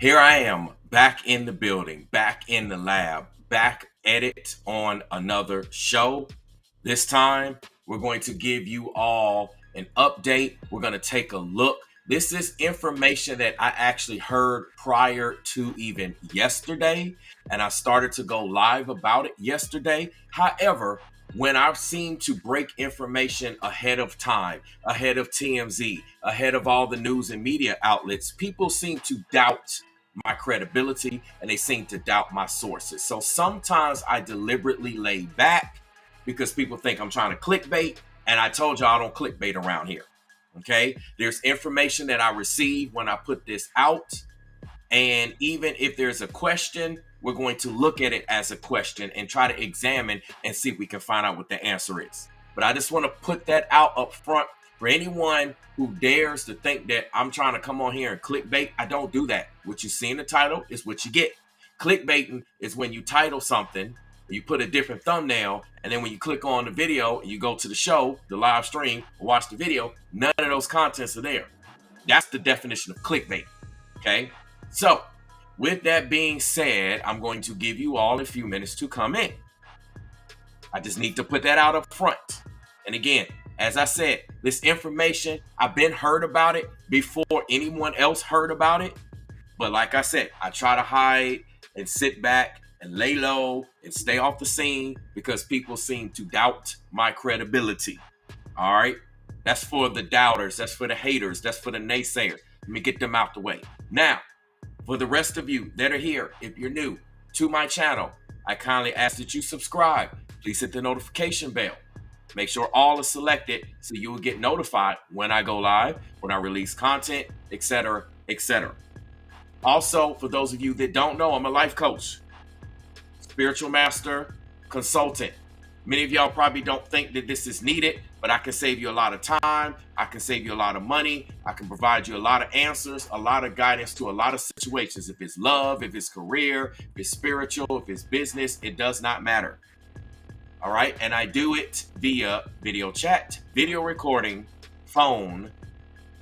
Here I am, back in the building, back in the lab, back at it on another show. This time, we're going to give you all an update. We're going to take a look. This is information that I actually heard prior to even yesterday, and I started to go live about it yesterday. However, when I've seen to break information ahead of time, ahead of TMZ, ahead of all the news and media outlets, people seem to doubt my credibility and they seem to doubt my sources. So sometimes I deliberately lay back because people think I'm trying to clickbait, and I told y'all I don't clickbait around here. Okay, there's information that I receive when I put this out, and even if there's a question, we're going to look at it as a question and try to examine and see if we can find out what the answer is. But I just want to put that out up front for anyone who dares to think that I'm trying to come on here and clickbait. I don't do that. What you see in the title is what you get. Clickbaiting is when you title something, you put a different thumbnail, and then when you click on the video and you go to the show, the live stream, watch the video, none of those contents are there. That's the definition of clickbait. Okay? So, with that being said, I'm going to give you all a few minutes to come in. I just need to put that out up front. And again, as I said, this information, I've been heard about it before anyone else heard about it. But like I said, I try to hide and sit back and lay low and stay off the scene because people seem to doubt my credibility. All right? That's for the doubters. That's for the haters. That's for the naysayers. Let me get them out the way. Now, for the rest of you that are here, if you're new to my channel, I kindly ask that you subscribe. Please hit the notification bell. Make sure all is selected so you will get notified when I go live, when I release content, etc., etc. Also, for those of you that don't know, I'm a life coach, spiritual master, consultant. Many of y'all probably don't think that this is needed, but I can save you a lot of time. I can save you a lot of money. I can provide you a lot of answers, a lot of guidance to a lot of situations. If it's love, if it's career, if it's spiritual, if it's business, it does not matter. All right. And I do it via video chat, video recording, phone,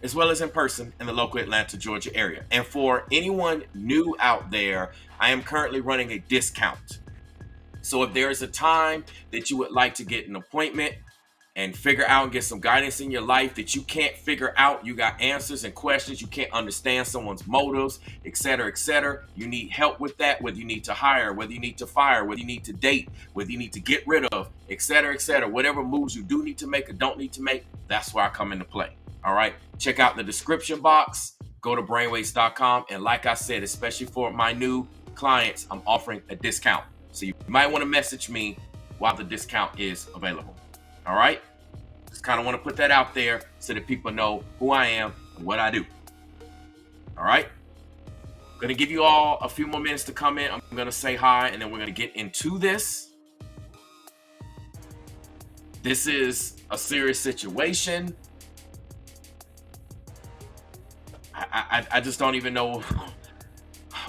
as well as in person in the local Atlanta, Georgia area. And for anyone new out there, I am currently running a discount. So if there is a time that you would like to get an appointment and figure out and get some guidance in your life that you can't figure out, you got answers and questions, you can't understand someone's motives, etc., etc. You need help with that, whether you need to hire, whether you need to fire, whether you need to date, whether you need to get rid of, etc., etc. Whatever moves you do need to make or don't need to make, that's where I come into play. All right. Check out the description box. Go to brainwaves.com. And like I said, especially for my new clients, I'm offering a discount. So you might want to message me while the discount is available. All right. Just kind of want to put that out there so that people know who I am and what I do. All right. I'm going to give you all a few more minutes to come in. I'm going to say hi and then we're going to get into this. This is a serious situation. I just don't even know.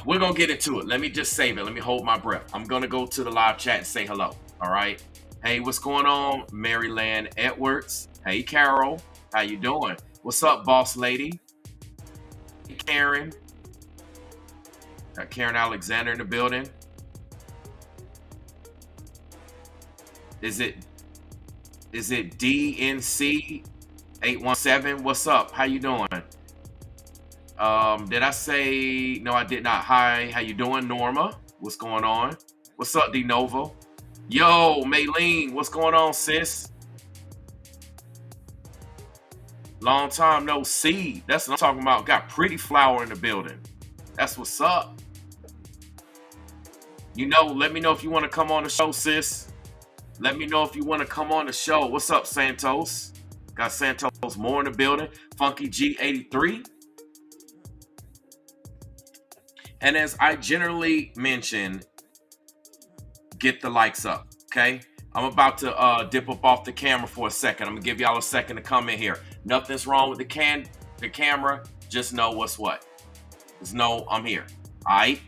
We're going to get into it. Let me just save it. Let me hold my breath. I'm going to go to the live chat and say hello. All right. Hey, what's going on? Maryland Edwards. Hey, Carol. How you doing? What's up, boss lady? Hey, Karen. Got Karen Alexander in the building. Is it DNC 817? What's up? How you doing? Did I say no? I did not. Hi, how you doing, Norma? What's going on? What's up, De Novo? Yo, Maylene, what's going on, sis? Long time no see. That's what I'm talking about. Got Pretty Flower in the building. That's what's up. You know, let me know if you want to come on the show, sis. Let me know if you want to come on the show. What's up, Santos? Got Santos Moore in the building. Funky G83. And as I generally mention, get the likes up, okay? I'm about to dip up off the camera for a second. I'm gonna give y'all a second to come in here. Nothing's wrong with the camera. Just know what's what. Just know I'm here, all right?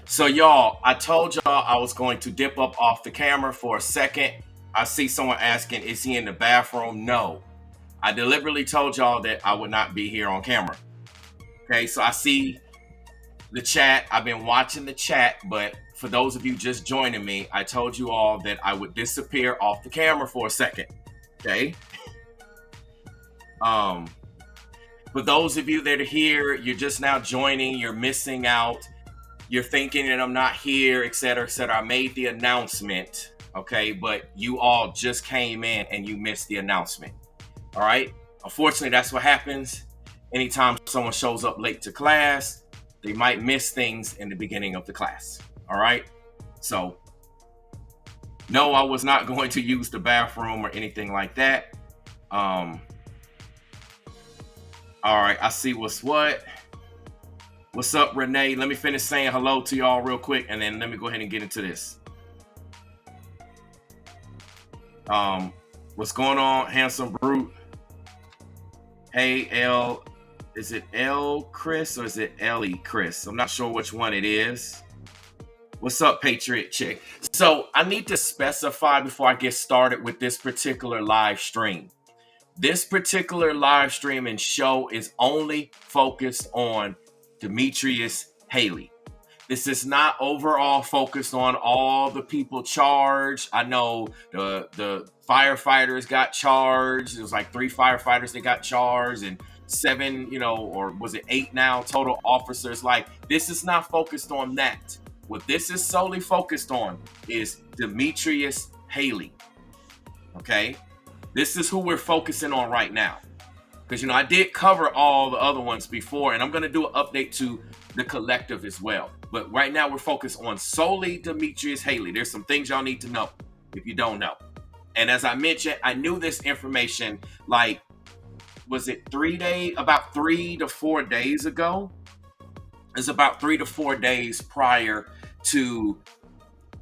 So y'all, I told y'all I was going to dip up off the camera for a second. I see someone asking, is he in the bathroom? No. I deliberately told y'all that I would not be here on camera. Okay, so I see the chat. I've been watching the chat, but for those of you just joining me, I told you all that I would disappear off the camera for a second. Okay. For those of you that are here, you're just now joining, you're missing out, you're thinking that I'm not here, etc., etc. I made the announcement, okay, but you all just came in and you missed the announcement. All right. Unfortunately, that's what happens. Anytime someone shows up late to class, they might miss things in the beginning of the class. All right. So, no, I was not going to use the bathroom or anything like that. All right, I see what's what. What's up, Renee? Let me finish saying hello to y'all real quick, and then let me go ahead and get into this. What's going on, Handsome Brute? Hey, L. Is it L Chris or is it Ellie Chris? I'm not sure which one it is. What's up, Patriot Chick? So I need to specify before I get started with this particular live stream. This particular live stream and show is only focused on Demetrius Haley. This is not overall focused on all the people charged. I know the firefighters got charged. It was like 3 firefighters that got charged and 7, or was it 8 now, total officers. Like, this is not focused on that. What this is solely focused on is Demetrius Haley. Okay? This is who we're focusing on right now. Because, I did cover all the other ones before, and I'm going to do an update to the collective as well. But right now, we're focused on solely Demetrius Haley. There's some things y'all need to know if you don't know. And as I mentioned, I knew this information, like, was it about 3 to 4 days ago? It's about 3 to 4 days prior to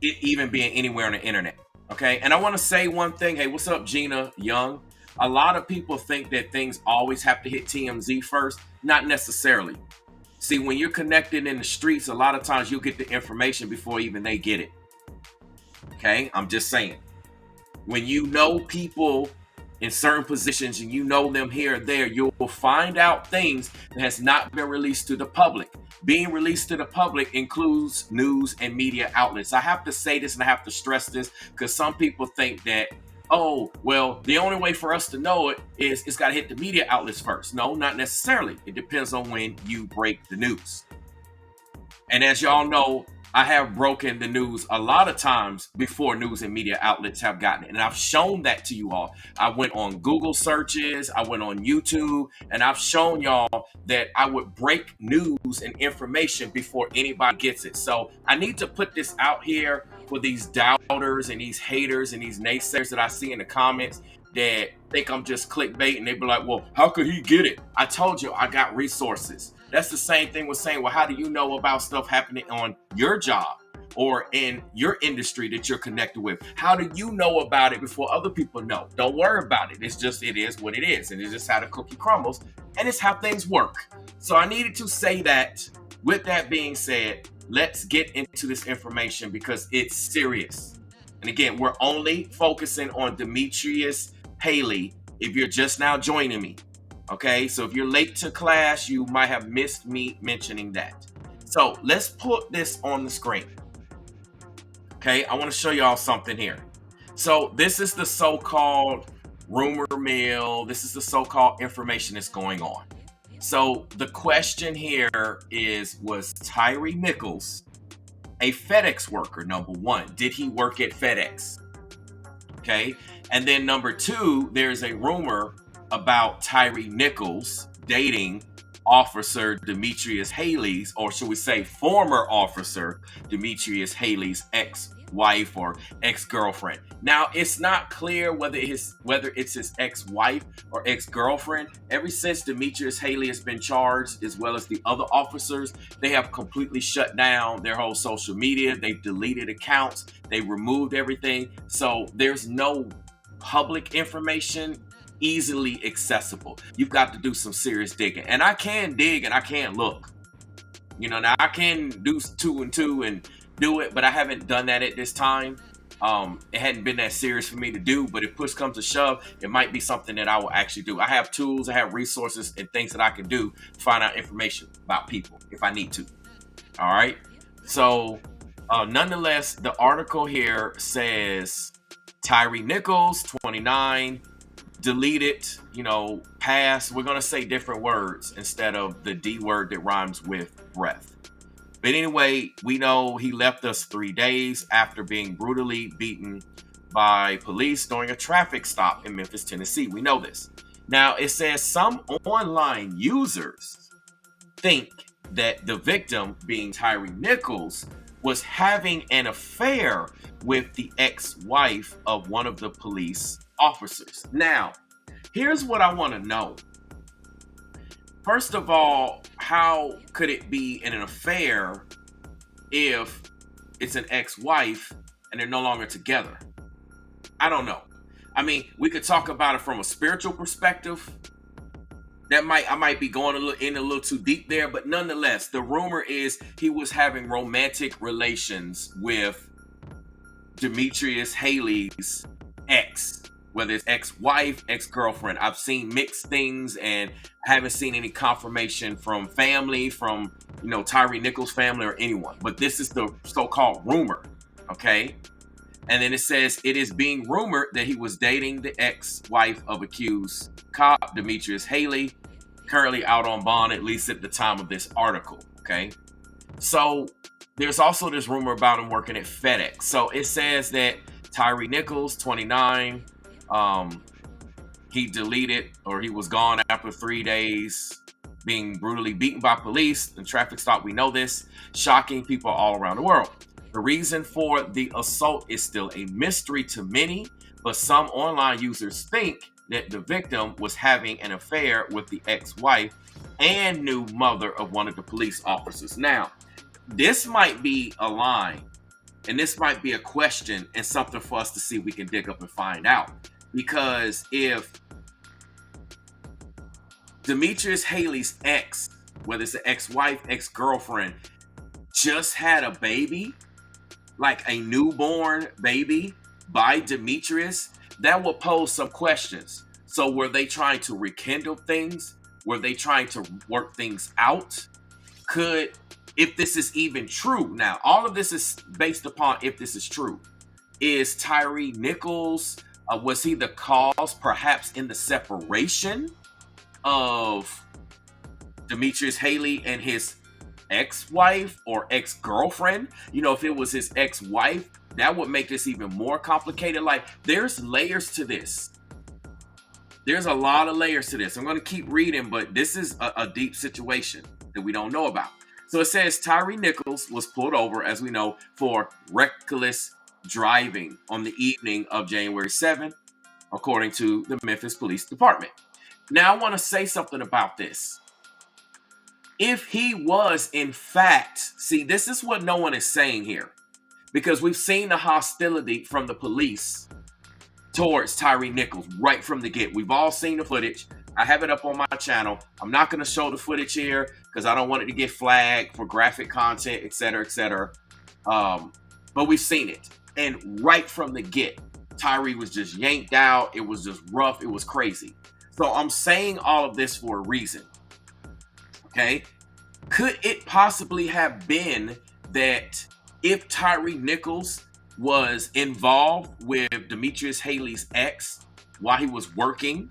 it even being anywhere on the internet. Okay, and I want to say one thing. Hey, what's up, Gina Young? A lot of people think that things always have to hit TMZ first. Not necessarily. See, when you're connected in the streets, a lot of times you'll get the information before even they get it. Okay, I'm just saying. When you know people in certain positions and you know them here or there, you'll find out things that has not been released to the public. Being released to the public includes news and media outlets. I have to say this and I have to stress this because some people think that, oh, well, the only way for us to know it is it's got to hit the media outlets first. No, not necessarily. It depends on when you break the news. And as y'all know, I have broken the news a lot of times before news and media outlets have gotten it. And I've shown that to you all. I went on Google searches, I went on YouTube, and I've shown y'all that I would break news and information before anybody gets it. So I need to put this out here for these doubters and these haters and these naysayers that I see in the comments that think I'm just clickbait, and they be like, well, how could he get it? I told you I got resources. That's the same thing with saying, well, how do you know about stuff happening on your job or in your industry that you're connected with? How do you know about it before other people know? Don't worry about it. It's just, it is what it is. And it's just how the cookie crumbles. And it's how things work. So I needed to say that. With that being said, let's get into this information because it's serious. And again, we're only focusing on Demetrius Haley if you're just now joining me. Okay, so if you're late to class, you might have missed me mentioning that. So let's put this on the screen. Okay, I want to show y'all something here. So this is the so-called rumor mill. This is the so-called information that's going on. So the question here is, was Tyre Nichols a FedEx worker? Number one, did he work at FedEx? Okay, and then number two, there's a rumor about Tyre Nichols dating Officer Demetrius Haley's, or should we say former Officer Demetrius Haley's ex-wife or ex-girlfriend. Now, it's not clear whether it's his ex-wife or ex-girlfriend. Ever since Demetrius Haley has been charged, as well as the other officers, they have completely shut down their whole social media. They've deleted accounts. They removed everything. So there's no public information easily accessible. You've got to do some serious digging. And I can dig and I can look. Now I can do 2 and 2 and do it, but I haven't done that at this time. It hadn't been that serious for me to do, but if push comes to shove, it might be something that I will actually do. I have tools, I have resources and things that I can do to find out information about people if I need to. All right. So, nonetheless, the article here says Tyre Nichols, 29, deleted, pass. We're going to say different words instead of the D word that rhymes with breath. But anyway, we know he left us 3 days after being brutally beaten by police during a traffic stop in Memphis, Tennessee. We know this. Now, it says some online users think that the victim, being Tyre Nichols, was having an affair with the ex-wife of one of the police officers. Now, here's what I want to know. First of all, how could it be an affair if it's an ex-wife and they're no longer together? I don't know. I mean, we could talk about it from a spiritual perspective. I might be going a little too deep there, but nonetheless, the rumor is he was having romantic relations with Demetrius Haley's ex, whether it's ex-wife, ex-girlfriend. I've seen mixed things and haven't seen any confirmation from family, from Tyre Nichols' family or anyone. But this is the so-called rumor, okay? And then it says it is being rumored that he was dating the ex-wife of accused cop Demetrius Haley, currently out on bond, at least at the time of this article, okay? So there's also this rumor about him working at FedEx. So it says that Tyre Nichols, 29, he deleted, or he was gone after 3 days, being brutally beaten by police. The traffic stop, we know this, shocking people all around the world. The reason for the assault is still a mystery to many, but some online users think that the victim was having an affair with the ex-wife and new mother of one of the police officers. Now, this might be a line, and this might be a question and something for us to see if we can dig up and find out. Because if Demetrius Haley's ex, whether it's an ex-wife, ex-girlfriend, just had a baby, like a newborn baby by Demetrius, that will pose some questions. So were they trying to rekindle things? Were they trying to work things out? If this is even true, now all of this is based upon if this is true. Is Tyre Nichols, was he the cause perhaps in the separation of Demetrius Haley and his ex-wife or ex-girlfriend? If it was his ex-wife, that would make this even more complicated. Like, there's layers to this. There's a lot of layers to this. I'm going to keep reading, but this is a deep situation that we don't know about. So it says Tyre Nichols was pulled over, as we know, for reckless driving on the evening of January 7th, according to the Memphis Police Department. Now, I want to say something about this. If he was, in fact, see, this is what no one is saying here, because we've seen the hostility from the police towards Tyre Nichols right from the get. We've all seen the footage. I have it up on my channel. I'm not going to show the footage here because I don't want it to get flagged for graphic content, etc., etc. But we've seen it. And right from the get, Tyre was just yanked out. It was just rough. It was crazy. So I'm saying all of this for a reason. Okay? Could it possibly have been that if Tyre Nichols was involved with Demetrius Haley's ex while he was working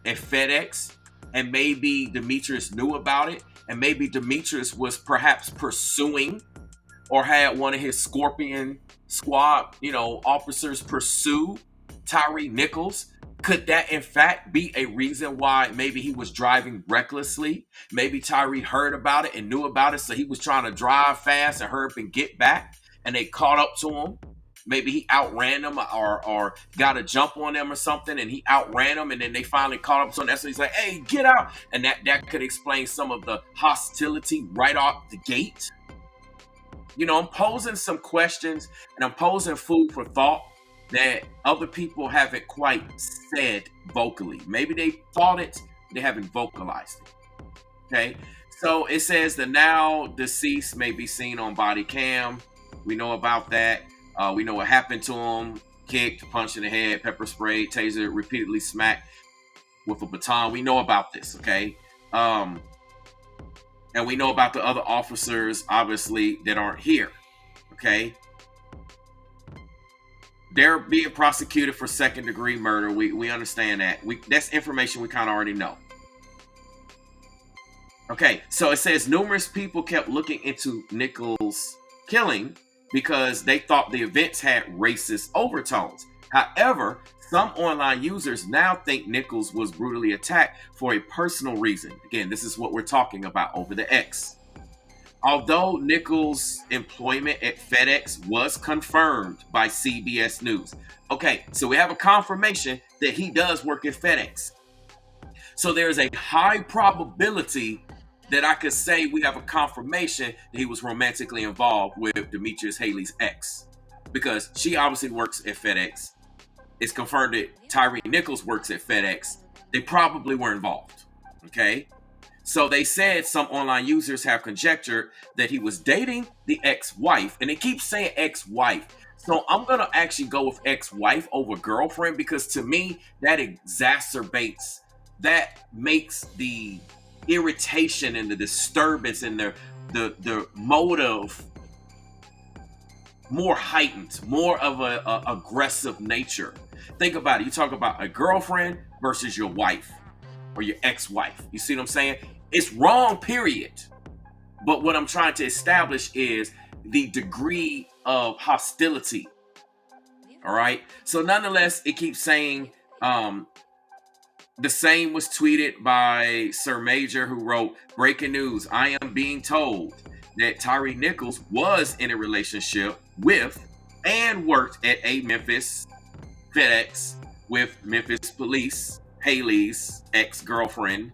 at FedEx, and maybe Demetrius knew about it, and maybe Demetrius was perhaps pursuing or had one of his Scorpion squad, officers pursue Tyre Nichols? Could that in fact be a reason why maybe he was driving recklessly? Maybe Tyre heard about it and knew about it, so he was trying to drive fast and hurry up and get back, and they caught up to him. Maybe he outran them or got a jump on them or something, and he outran them, and then they finally caught up. So that's when he's like, hey, get out. And that could explain some of the hostility right off the gate. I'm posing some questions, and I'm posing food for thought that other people haven't quite said vocally. Maybe they thought it, they haven't vocalized it. Okay? So it says the now deceased may be seen on body cam. We know about that. We know what happened to him: kicked, punched in the head, pepper sprayed, tasered, repeatedly smacked with a baton. We know about this, okay? And we know about the other officers, obviously, that aren't here, okay? They're being prosecuted for second-degree murder. We understand that. That's information we kind of already know. Okay, so it says numerous people kept looking into Nichols' killing because they thought the events had racist overtones. However, some online users now think Nichols was brutally attacked for a personal reason. Again, this is what we're talking about over the X. Although Nichols' employment at FedEx was confirmed by CBS News. Okay, so we have a confirmation that he does work at FedEx. So there's a high probability that I could say we have a confirmation that he was romantically involved with Demetrius Haley's ex, because she obviously works at FedEx. It's confirmed that Tyre Nichols works at FedEx. They probably were involved. Okay. So they said some online users have conjectured that he was dating the ex-wife, and they keep saying ex-wife. So I'm going to actually go with ex-wife over girlfriend, because to me, that exacerbates, that makes the irritation and the disturbance and the motive more heightened, more of a aggressive nature. Think about it. You talk about a girlfriend versus your wife or your ex-wife. You see what I'm saying? It's wrong, period. But what I'm trying to establish is the degree of hostility. All right. So nonetheless, it keeps saying the same was tweeted by Sir Major, who wrote, "Breaking news. I am being told that Tyre Nichols was in a relationship with and worked at a Memphis FedEx with Memphis police, Haley's ex-girlfriend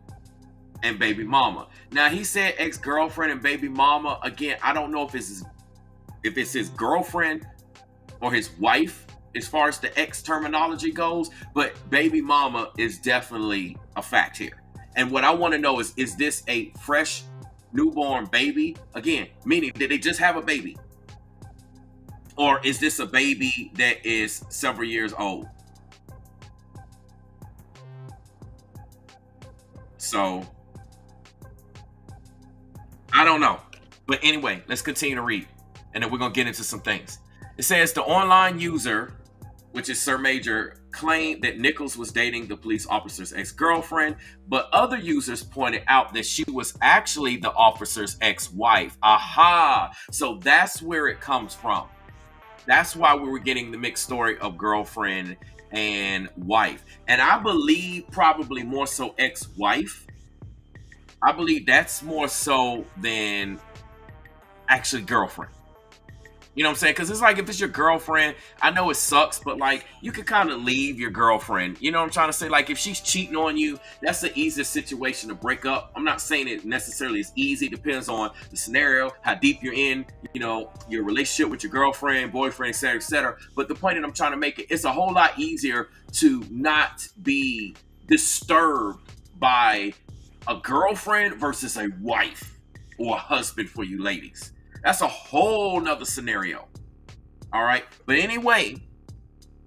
and baby mama." Now, he said ex-girlfriend and baby mama. Again, I don't know if it's his girlfriend or his wife as far as the ex terminology goes, but baby mama is definitely a fact here. And what I want to know is this a fresh newborn baby? Again, meaning, did they just have a baby? Or is this a baby that is several years old? So, I don't know. But anyway, let's continue to read. And then we're going to get into some things. It says the online user, which is Sir Major, claimed that Nichols was dating the police officer's ex-girlfriend, but other users pointed out that she was actually the officer's ex-wife. Aha! So that's where it comes from. That's why we were getting the mixed story of girlfriend and wife. And I believe probably more so ex-wife. I believe that's more so than actually girlfriend. You know what I'm saying? Because it's like, if it's your girlfriend, I know it sucks, but like, you can kind of leave your girlfriend. You know what I'm trying to say? Like, if she's cheating on you, that's the easiest situation to break up. I'm not saying it necessarily is easy. It depends on the scenario, how deep you're in, you know, your relationship with your girlfriend, boyfriend, etc., etc. But the point that I'm trying to make, it's a whole lot easier to not be disturbed by a girlfriend versus a wife or a husband for you ladies. That's a whole nother scenario. All right. But anyway,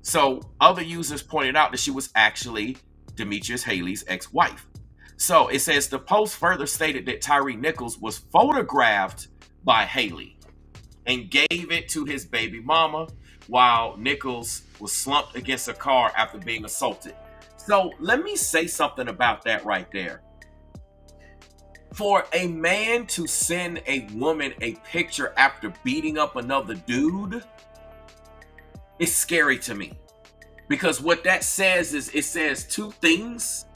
so other users pointed out that she was actually Demetrius Haley's ex-wife. So it says the post further stated that Tyre Nichols was photographed by Haley and gave it to his baby mama while Nichols was slumped against a car after being assaulted. So let me say something about that right there. For a man to send a woman a picture after beating up another dude, it's scary to me. Because what that says is, it says two things.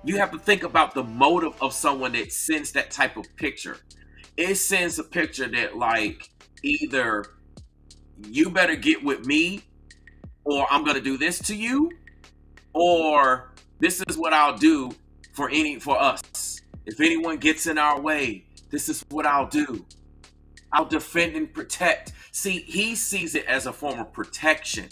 You have to think about the motive of someone that sends that type of picture. It sends a picture that, like, either you better get with me, or I'm going to do this to you, or this is what I'll do for us. If anyone gets in our way, this is what I'll do. I'll defend and protect. See, he sees it as a form of protection.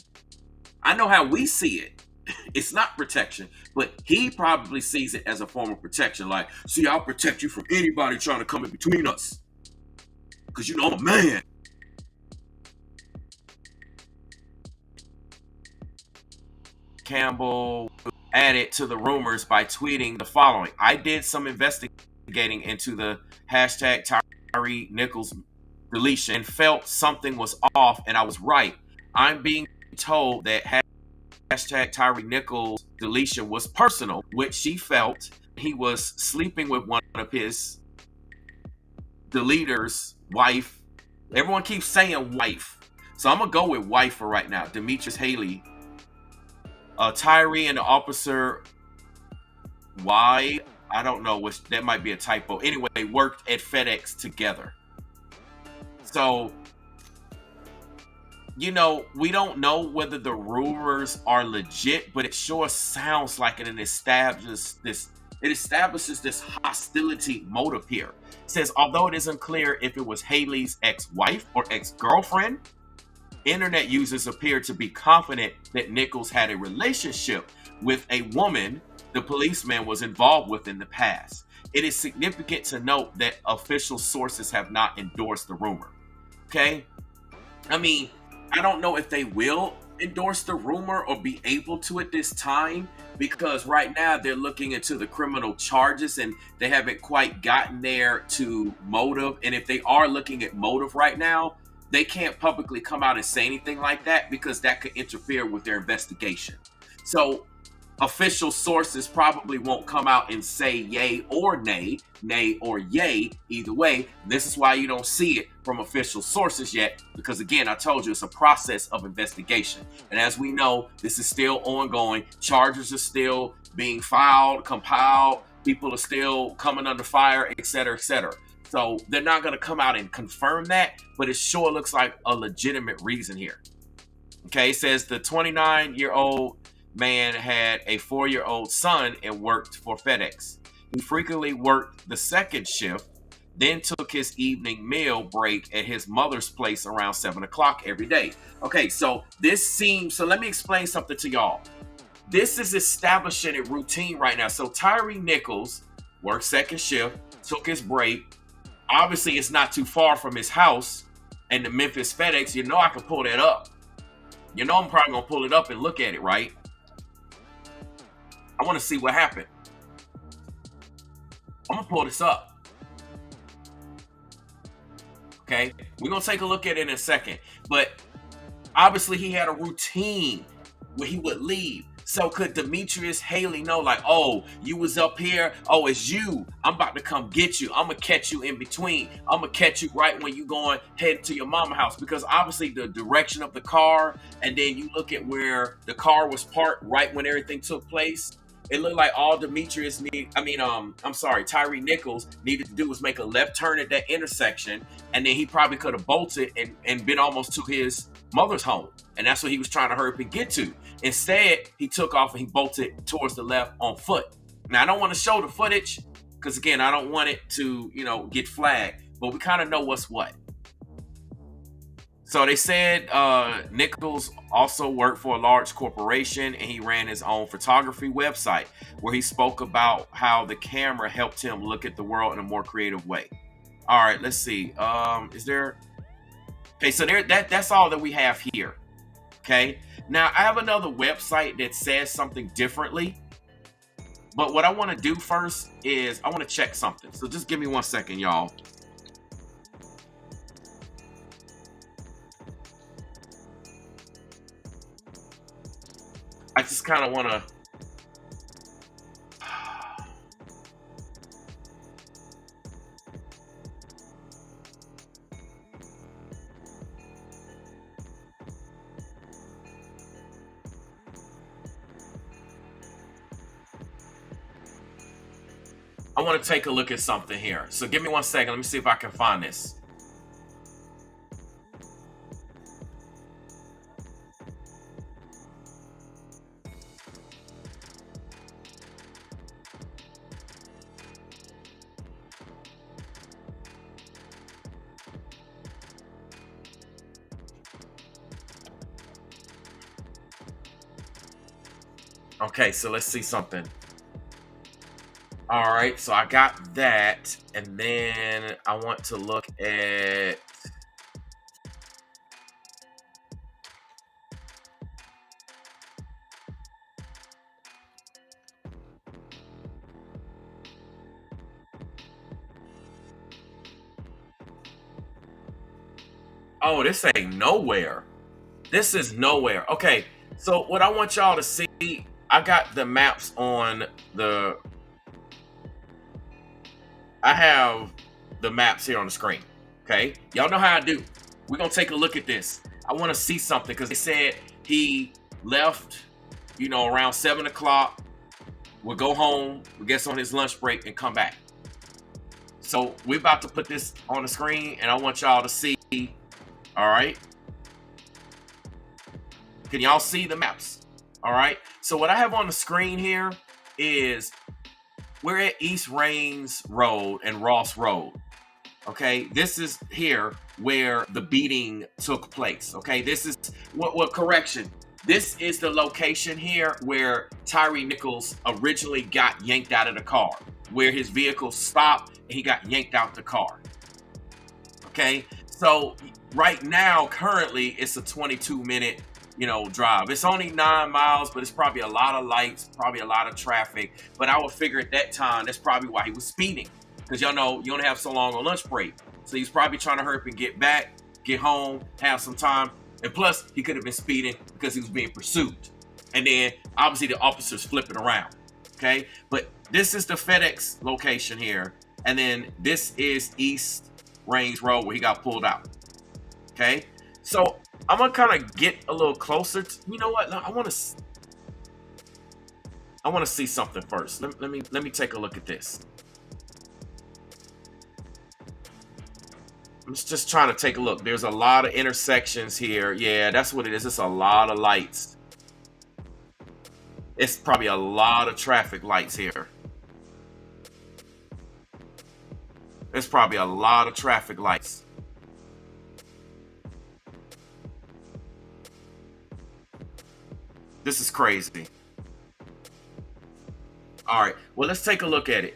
I know how we see it. It's not protection, but he probably sees it as a form of protection. Like, see, I'll protect you from anybody trying to come in between us, because you know I'm a man. Campbell added to the rumors by tweeting the following: I did some investigating into the hashtag Tyre Nichols deletion and felt something was off, and I was right. I'm being told that hashtag Tyre Nichols deletion was personal, which she felt he was sleeping with one of his deleter's wife. Everyone keeps saying wife, so I'm gonna go with wife for right now. Demetrius Haley, Tyre and the officer Y, I don't know, which that might be a typo. Anyway, they worked at FedEx together. So, you know, we don't know whether the rumors are legit, but it sure sounds like it establishes this hostility motive here. It says, although it is unclear if it was Haley's ex-wife or ex-girlfriend, internet users appear to be confident that Nichols had a relationship with a woman the policeman was involved with in the past. It is significant to note that official sources have not endorsed the rumor. Okay? I mean, I don't know if they will endorse the rumor or be able to at this time, because right now they're looking into the criminal charges and they haven't quite gotten there to motive. And if they are looking at motive right now, they can't publicly come out and say anything like that because that could interfere with their investigation. So official sources probably won't come out and say yay or nay or yay, either way. This is why you don't see it from official sources yet, because again, I told you it's a process of investigation. And as we know, this is still ongoing. Charges are still being filed, compiled, people are still coming under fire, etc., etc. So they're not going to come out and confirm that, but it sure looks like a legitimate reason here. Okay, it says the 29-year-old man had a 4-year-old son and worked for FedEx. He frequently worked the second shift, then took his evening meal break at his mother's place around 7 o'clock every day. Okay, so let me explain something to y'all. This is establishing a routine right now. So Tyre Nichols worked second shift, took his break. Obviously, it's not too far from his house and the Memphis FedEx. You know I can pull that up. You know I'm probably going to pull it up and look at it, right? I want to see what happened. I'm going to pull this up. Okay? We're going to take a look at it in a second. But obviously, he had a routine where he would leave. So could Demetrius Haley know, like, oh, you was up here. Oh, it's you. I'm about to come get you. I'm going to catch you in between. I'm going to catch you right when you going head to your mama house. Because obviously the direction of the car, and then you look at where the car was parked right when everything took place. It looked like all Tyre Nichols needed to do was make a left turn at that intersection, and then he probably could have bolted and been almost to his mother's home. And that's what he was trying to hurry up and get to. Instead, he took off and he bolted towards the left on foot. Now, I don't want to show the footage because, again, I don't want it to, get flagged. But we kind of know what's what. So they said Nichols also worked for a large corporation, and he ran his own photography website where he spoke about how the camera helped him look at the world in a more creative way. All right, let's see. Is there? Okay, so that's all that we have here. Okay, now I have another website that says something differently. But what I want to do first is I want to check something. So just give me 1 second, y'all. I just kind of want to take a look at something here. So give me 1 second. Let me see if I can find this. Okay, so let's see something. All right, so I got that, and then I want to look at. Oh, this ain't nowhere. This is nowhere. Okay, so what I want y'all to see, I got the maps on the. I have the maps here on the screen. Okay, y'all know how I do. We're gonna take a look at this. I want to see something because they said he left, around 7 o'clock. We'll go home, we'll get on his lunch break and come back. So we're about to put this on the screen and I want y'all to see. All right. Can y'all see the maps? All right. So what I have on the screen here is we're at East Rains Road and Ross Road. Okay. This is here where the beating took place. Okay. This is what correction. This is the location here where Tyre Nichols originally got yanked out of the car, where his vehicle stopped and he got yanked out the car. Okay, so right now, currently, it's a 22-minute, drive. It's only 9 miles, but it's probably a lot of lights, probably a lot of traffic. But I would figure at that time, that's probably why he was speeding. Because y'all know you only have so long on lunch break. So he's probably trying to hurry up and get back, get home, have some time. And plus, he could have been speeding because he was being pursued. And then, obviously, the officer's flipping around. Okay? But this is the FedEx location here. And then this is East Rains Road where he got pulled out. Okay? So, I'm going to kind of get a little closer. You know what? I want to see something first. Let me take a look at this. I'm just trying to take a look. There's a lot of intersections here. Yeah, that's what it is. It's a lot of lights. It's probably a lot of traffic lights here. There's probably a lot of traffic lights. This is crazy. All right. Well, let's take a look at it.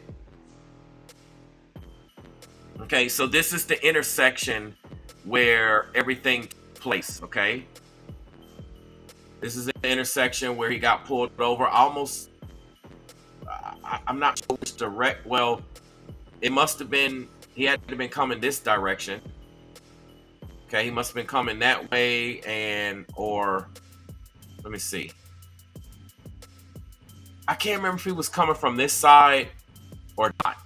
Okay, so this is the intersection where everything took place, okay? This is the intersection where he got pulled over. Almost, I'm not sure which direct. Well, it must have been, he had to have been coming this direction. Okay, he must have been coming that way or, let me see. I can't remember if he was coming from this side or not.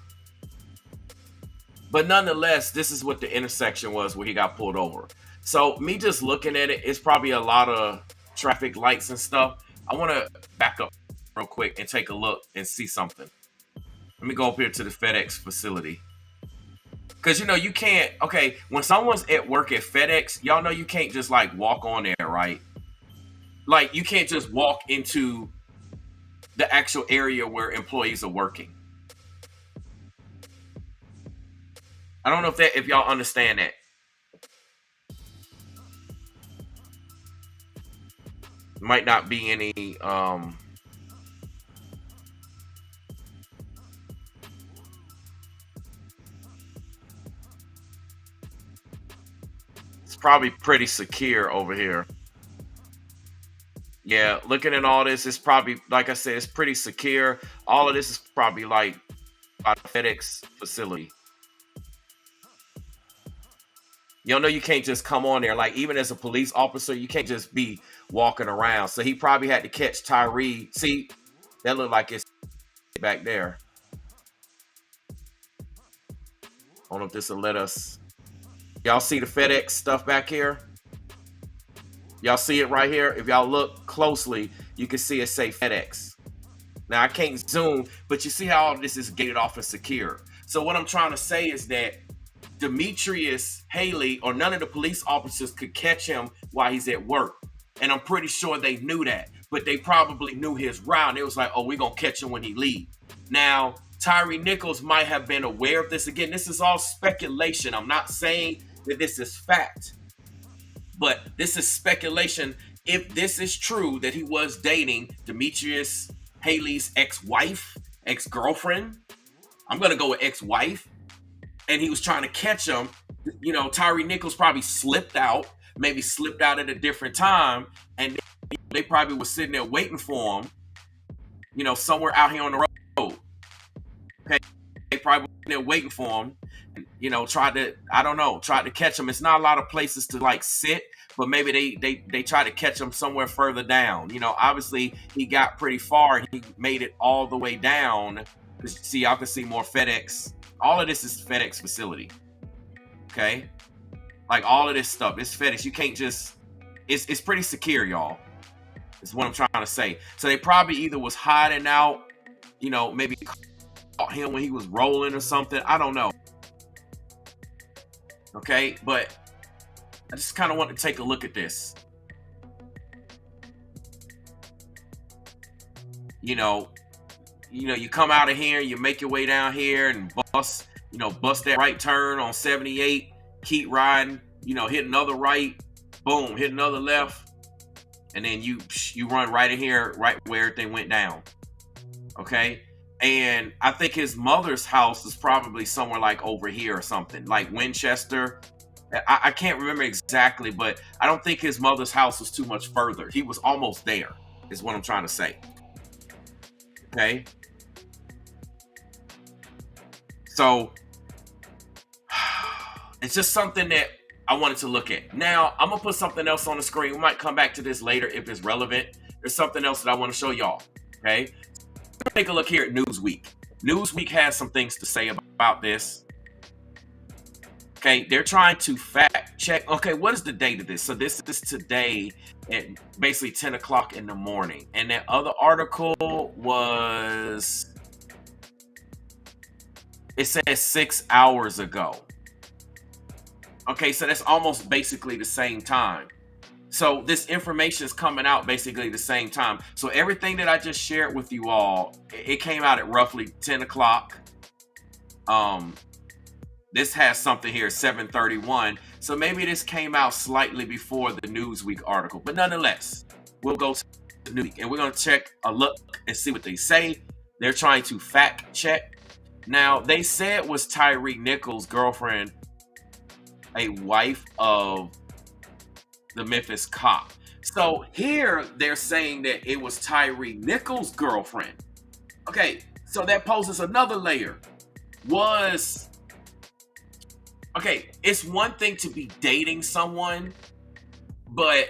But nonetheless, this is what the intersection was where he got pulled over. So me just looking at it, it's probably a lot of traffic lights and stuff. I want to back up real quick and take a look and see something. Let me go up here to the FedEx facility. Because, you can't, okay, when someone's at work at FedEx, y'all know you can't just like walk on there, right? Like you can't just walk into the actual area where employees are working. I don't know if y'all understand that. Might not be any it's probably pretty secure over here. Yeah, looking at all this, it's probably, like I said, it's pretty secure. All of this is probably like a FedEx facility. You know you can't just come on there. Like, even as a police officer, you can't just be walking around. So he probably had to catch Tyre. See, that looked like it's back there. I don't know if this will let us. Y'all see the FedEx stuff back here? Y'all see it right here? If y'all look closely, you can see it say FedEx. Now, I can't zoom, but you see how all this is gated off and secure. So what I'm trying to say is that Demetrius, Haley, or none of the police officers could catch him while he's at work. And I'm pretty sure they knew that. But they probably knew his route. It was like, oh, we're going to catch him when he leaves. Now, Tyre Nichols might have been aware of this. Again, this is all speculation. I'm not saying that this is fact. But this is speculation if this is true that he was dating Demetrius Haley's ex-wife, ex-girlfriend, I'm gonna go with ex-wife, and he was trying to catch him, Tyre Nichols probably slipped out, maybe slipped out at a different time, and they probably was sitting there waiting for him, somewhere out here on the road. Okay, they probably was there waiting for him, and, tried to catch him. It's not a lot of places to like sit, but maybe they tried to catch him somewhere further down. Obviously he got pretty far and he made it all the way down. See, y'all can see more FedEx. All of this is FedEx facility. Okay, like all of this stuff, it's FedEx. You can't just. It's pretty secure, y'all. Is what I'm trying to say. So they probably either was hiding out, maybe caught him when he was rolling or something. I don't know. Okay, but I just kind of want to take a look at this. You come out of here, you make your way down here and bust that right turn on 78, keep riding, hit another right, boom, hit another left, and then you run right in here, right where everything went down. Okay, and I think his mother's house is probably somewhere like over here or something, like Winchester. I can't remember exactly, but I don't think his mother's house was too much further. He was almost there, is what I'm trying to say. Okay, so it's just something that I wanted to look at. Now, I'm going to put something else on the screen. We might come back to this later if it's relevant. There's something else that I want to show y'all. Okay? Take a look here at Newsweek. Newsweek has some things to say about this. Okay, they're trying to fact check. Okay, what is the date of this? So this is today at basically 10 o'clock in the morning. And that other article was, it says 6 hours ago. Okay, so that's almost basically the same time. So this information is coming out basically the same time. So everything that I just shared with you all, it came out at roughly 10 o'clock. This has something here, 7:31. So maybe this came out slightly before the Newsweek article. But nonetheless, we'll go to Newsweek and we're going to take a look and see what they say. They're trying to fact check. Now, they said it was Tyre Nichols' girlfriend, a wife of the Memphis cop. So here they're saying that it was Tyre Nichols' girlfriend. Okay, so that poses another layer. It's one thing to be dating someone, but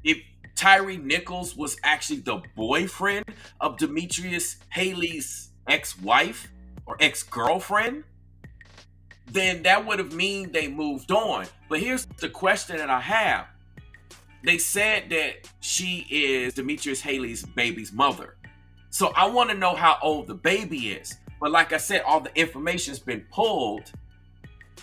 if Tyre Nichols was actually the boyfriend of Demetrius Haley's ex-wife or ex-girlfriend, then that would have mean they moved on. But here's the question that I have. They said that she is Demetrius Haley's baby's mother. So I want to know how old the baby is. But like I said, all the information's been pulled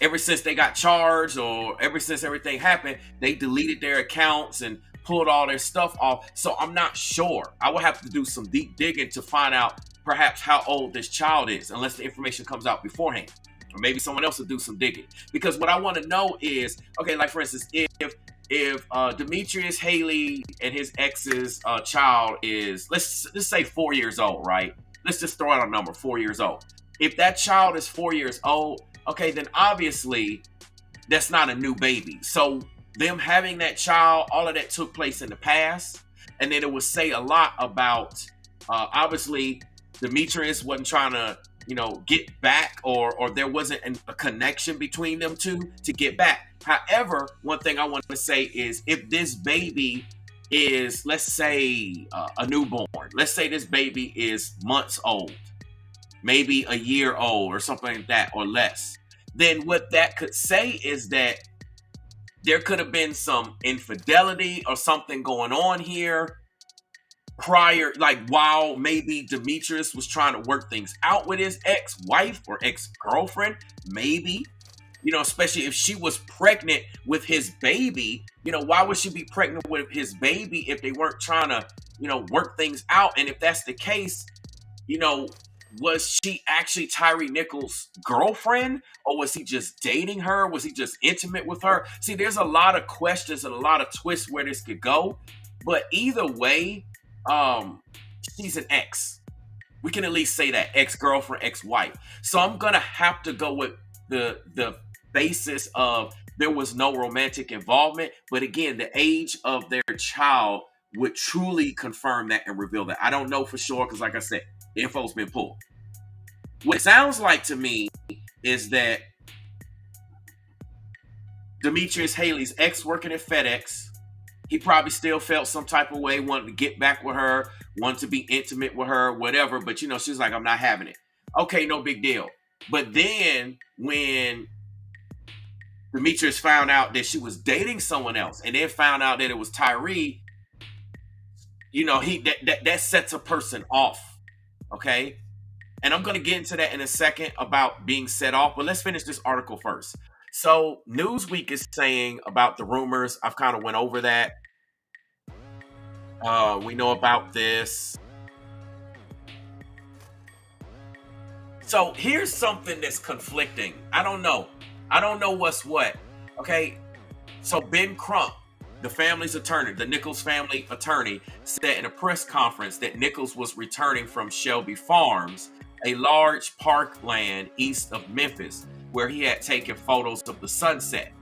ever since they got charged, or ever since everything happened. They deleted their accounts and pulled all their stuff off. So I'm not sure. I will have to do some deep digging to find out perhaps how old this child is, unless the information comes out beforehand. Or maybe someone else will do some digging. Because what I want to know is, okay, like for instance, if Demetrius Haley and his ex's child is, let's say 4 years old, right? Let's just throw out a number, 4 years old. If that child is 4 years old, okay, then obviously that's not a new baby. So them having that child, all of that took place in the past. And then it would say a lot about, obviously, Demetrius wasn't trying to, get back, or there wasn't a connection between them two to get back. However, one thing I want to say is, if this baby is, let's say, a newborn, let's say this baby is months old, maybe a year old or something like that, or less, then what that could say is that there could have been some infidelity or something going on here prior, like while maybe Demetrius was trying to work things out with his ex-wife or ex-girlfriend, maybe, especially if she was pregnant with his baby. Why would she be pregnant with his baby if they weren't trying to, work things out? And if that's the case, was she actually Tyre Nichols' girlfriend, or was he just dating her? Was he just intimate with her? See, there's a lot of questions and a lot of twists where this could go. But either way, she's an ex. We can at least say that ex-girlfriend, ex-wife. So I'm gonna have to go with the basis of there was no romantic involvement. But again, the age of their child would truly confirm that and reveal that. I don't know for sure because, like I said, info's been pulled. What it sounds like to me is that Demetrius Haley's ex working at FedEx, he probably still felt some type of way, wanted to get back with her, wanted to be intimate with her, whatever. But, you know, she's like, I'm not having it. Okay, no big deal. But then when Demetrius found out that she was dating someone else and then found out that it was Tyre, you know, that sets a person off. Okay? And I'm going to get into that in a second about being set off. But let's finish this article first. So Newsweek is saying about the rumors. I've kind of went over that. We know about this. So here's something that's conflicting. I don't know what's what. Okay. So Ben Crump, the family's attorney, the Nichols family attorney, said in a press conference that Nichols was returning from Shelby Farms, a large parkland east of Memphis, where he had taken photos of the sunset.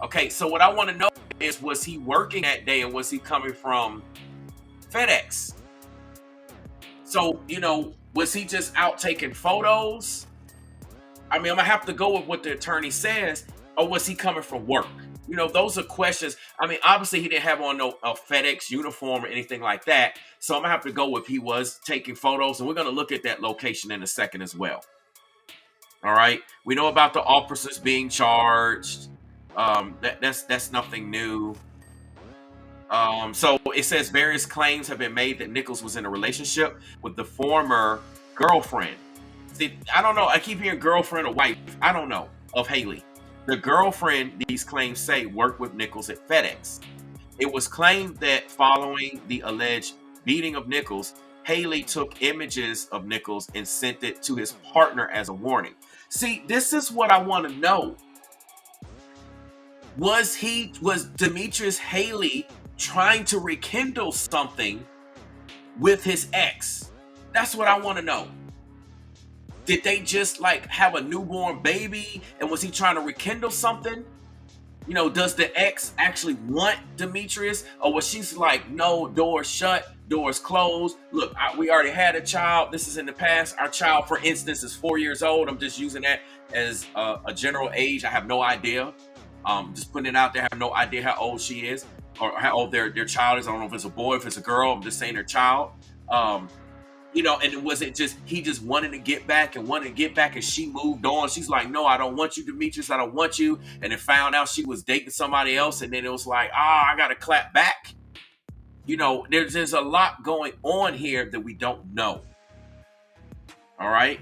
Okay, so what I want to know is, was he working that day and was he coming from FedEx? So, you know, was he just out taking photos? I mean, I'm going to have to go with what the attorney says, or was he coming from work? You know, those are questions. I mean, obviously he didn't have on a FedEx uniform or anything like that. So I'm going to have to go with he was taking photos, and we're going to look at that location in a second as well. All right. We know about the officers being charged. That's nothing new. So it says various claims have been made that Nichols was in a relationship with the former girlfriend. See, I don't know. I keep hearing girlfriend or wife. I don't know, of Haley. The girlfriend, these claims say, worked with Nichols at FedEx. It was claimed that following the alleged beating of Nichols, Haley took images of Nichols and sent it to his partner as a warning. See, this is what I want to know. Was Demetrius Haley trying to rekindle something with his ex? That's what I want to know. Did they just like have a newborn baby, and was he trying to rekindle something? You know, does the ex actually want Demetrius, or was she like, no, doors shut, doors closed? Look, we already had a child. This is in the past. Our child, for instance, is 4 years old. I'm just using that as a general age. I have no idea. Just putting it out there. I have no idea how old she is or how old their child is. I don't know if it's a boy, if it's a girl. I'm just saying their child. You know, and was it just he just wanted to get back and she moved on? She's like, no, I don't want you, Demetrius. I don't want you. And then found out she was dating somebody else. And then it was like, I got to clap back. You know, there's a lot going on here that we don't know. All right.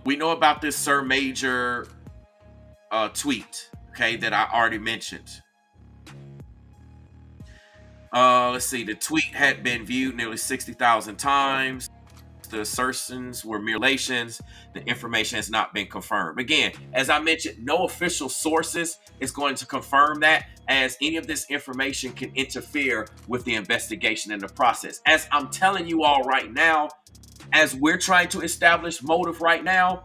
We know about this Sir Major tweet, okay, that I already mentioned. Let's see. The tweet had been viewed nearly 60,000 times. The assertions were mere relations. The information has not been confirmed. Again, as I mentioned, no official sources is going to confirm that, as any of this information can interfere with the investigation and the process. As I'm telling you all right now, as we're trying to establish motive right now,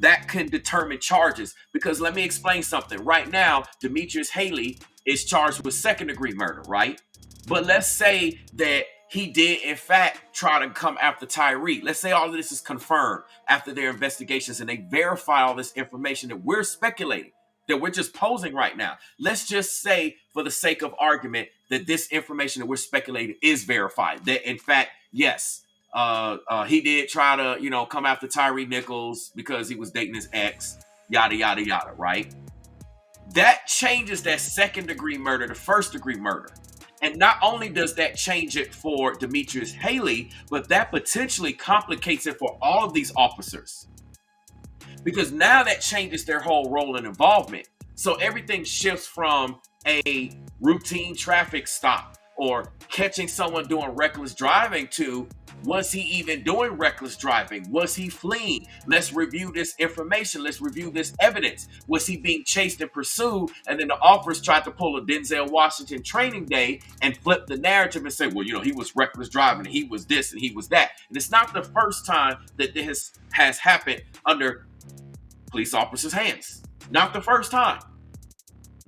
that can determine charges. Because let me explain something. Right now, Demetrius Haley is charged with second-degree murder, right? But let's say that he did, in fact, try to come after Tyre. Let's say all of this is confirmed after their investigations and they verify all this information that we're speculating, that we're just posing right now. Let's just say, for the sake of argument, that this information that we're speculating is verified. That, in fact, yes, he did try to, you know, come after Tyre Nichols because he was dating his ex, yada, yada, yada, right? That changes that second-degree murder to first-degree murder. And not only does that change it for Demetrius Haley, but that potentially complicates it for all of these officers. Because now that changes their whole role and involvement. So everything shifts from a routine traffic stop or catching someone doing reckless driving to Was he even doing reckless driving? Was he fleeing? Let's review this information. Let's review this evidence. Was he being chased and pursued? And then the officers tried to pull a Denzel Washington Training Day and flip the narrative and say, well, he was reckless driving and he was this and he was that. And it's not the first time that this has happened under police officers' hands. Not the first time.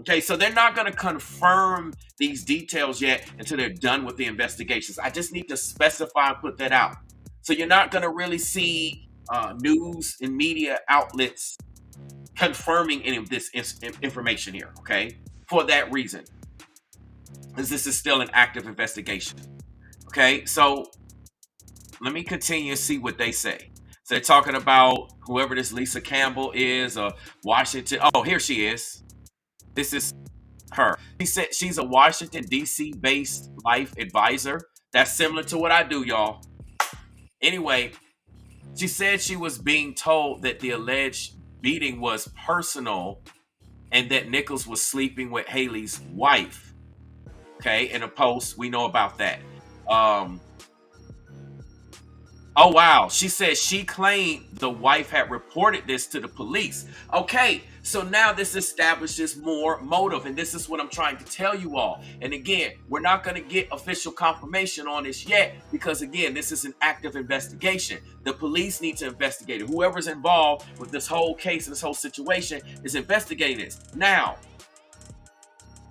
Okay, so they're not going to confirm these details yet until they're done with the investigations. I just need to specify and put that out. So you're not going to really see news and media outlets confirming any of this information here, okay? For that reason, because this is still an active investigation. Okay, so let me continue to see what they say. So they're talking about whoever this Lisa Campbell is, Washington. Oh, here she is. This is her. She said she's a Washington, D.C. based life advisor. That's similar to what I do, y'all. Anyway, she said she was being told that the alleged beating was personal and that Nichols was sleeping with Haley's wife. Okay, in a post, we know about that. Oh, wow. She said she claimed the wife had reported this to the police. Okay, so now this establishes more motive, and this is what I'm trying to tell you all. And again, we're not going to get official confirmation on this yet because, again, this is an active investigation. The police need to investigate it. Whoever's involved with this whole case and this whole situation is investigating this. Now,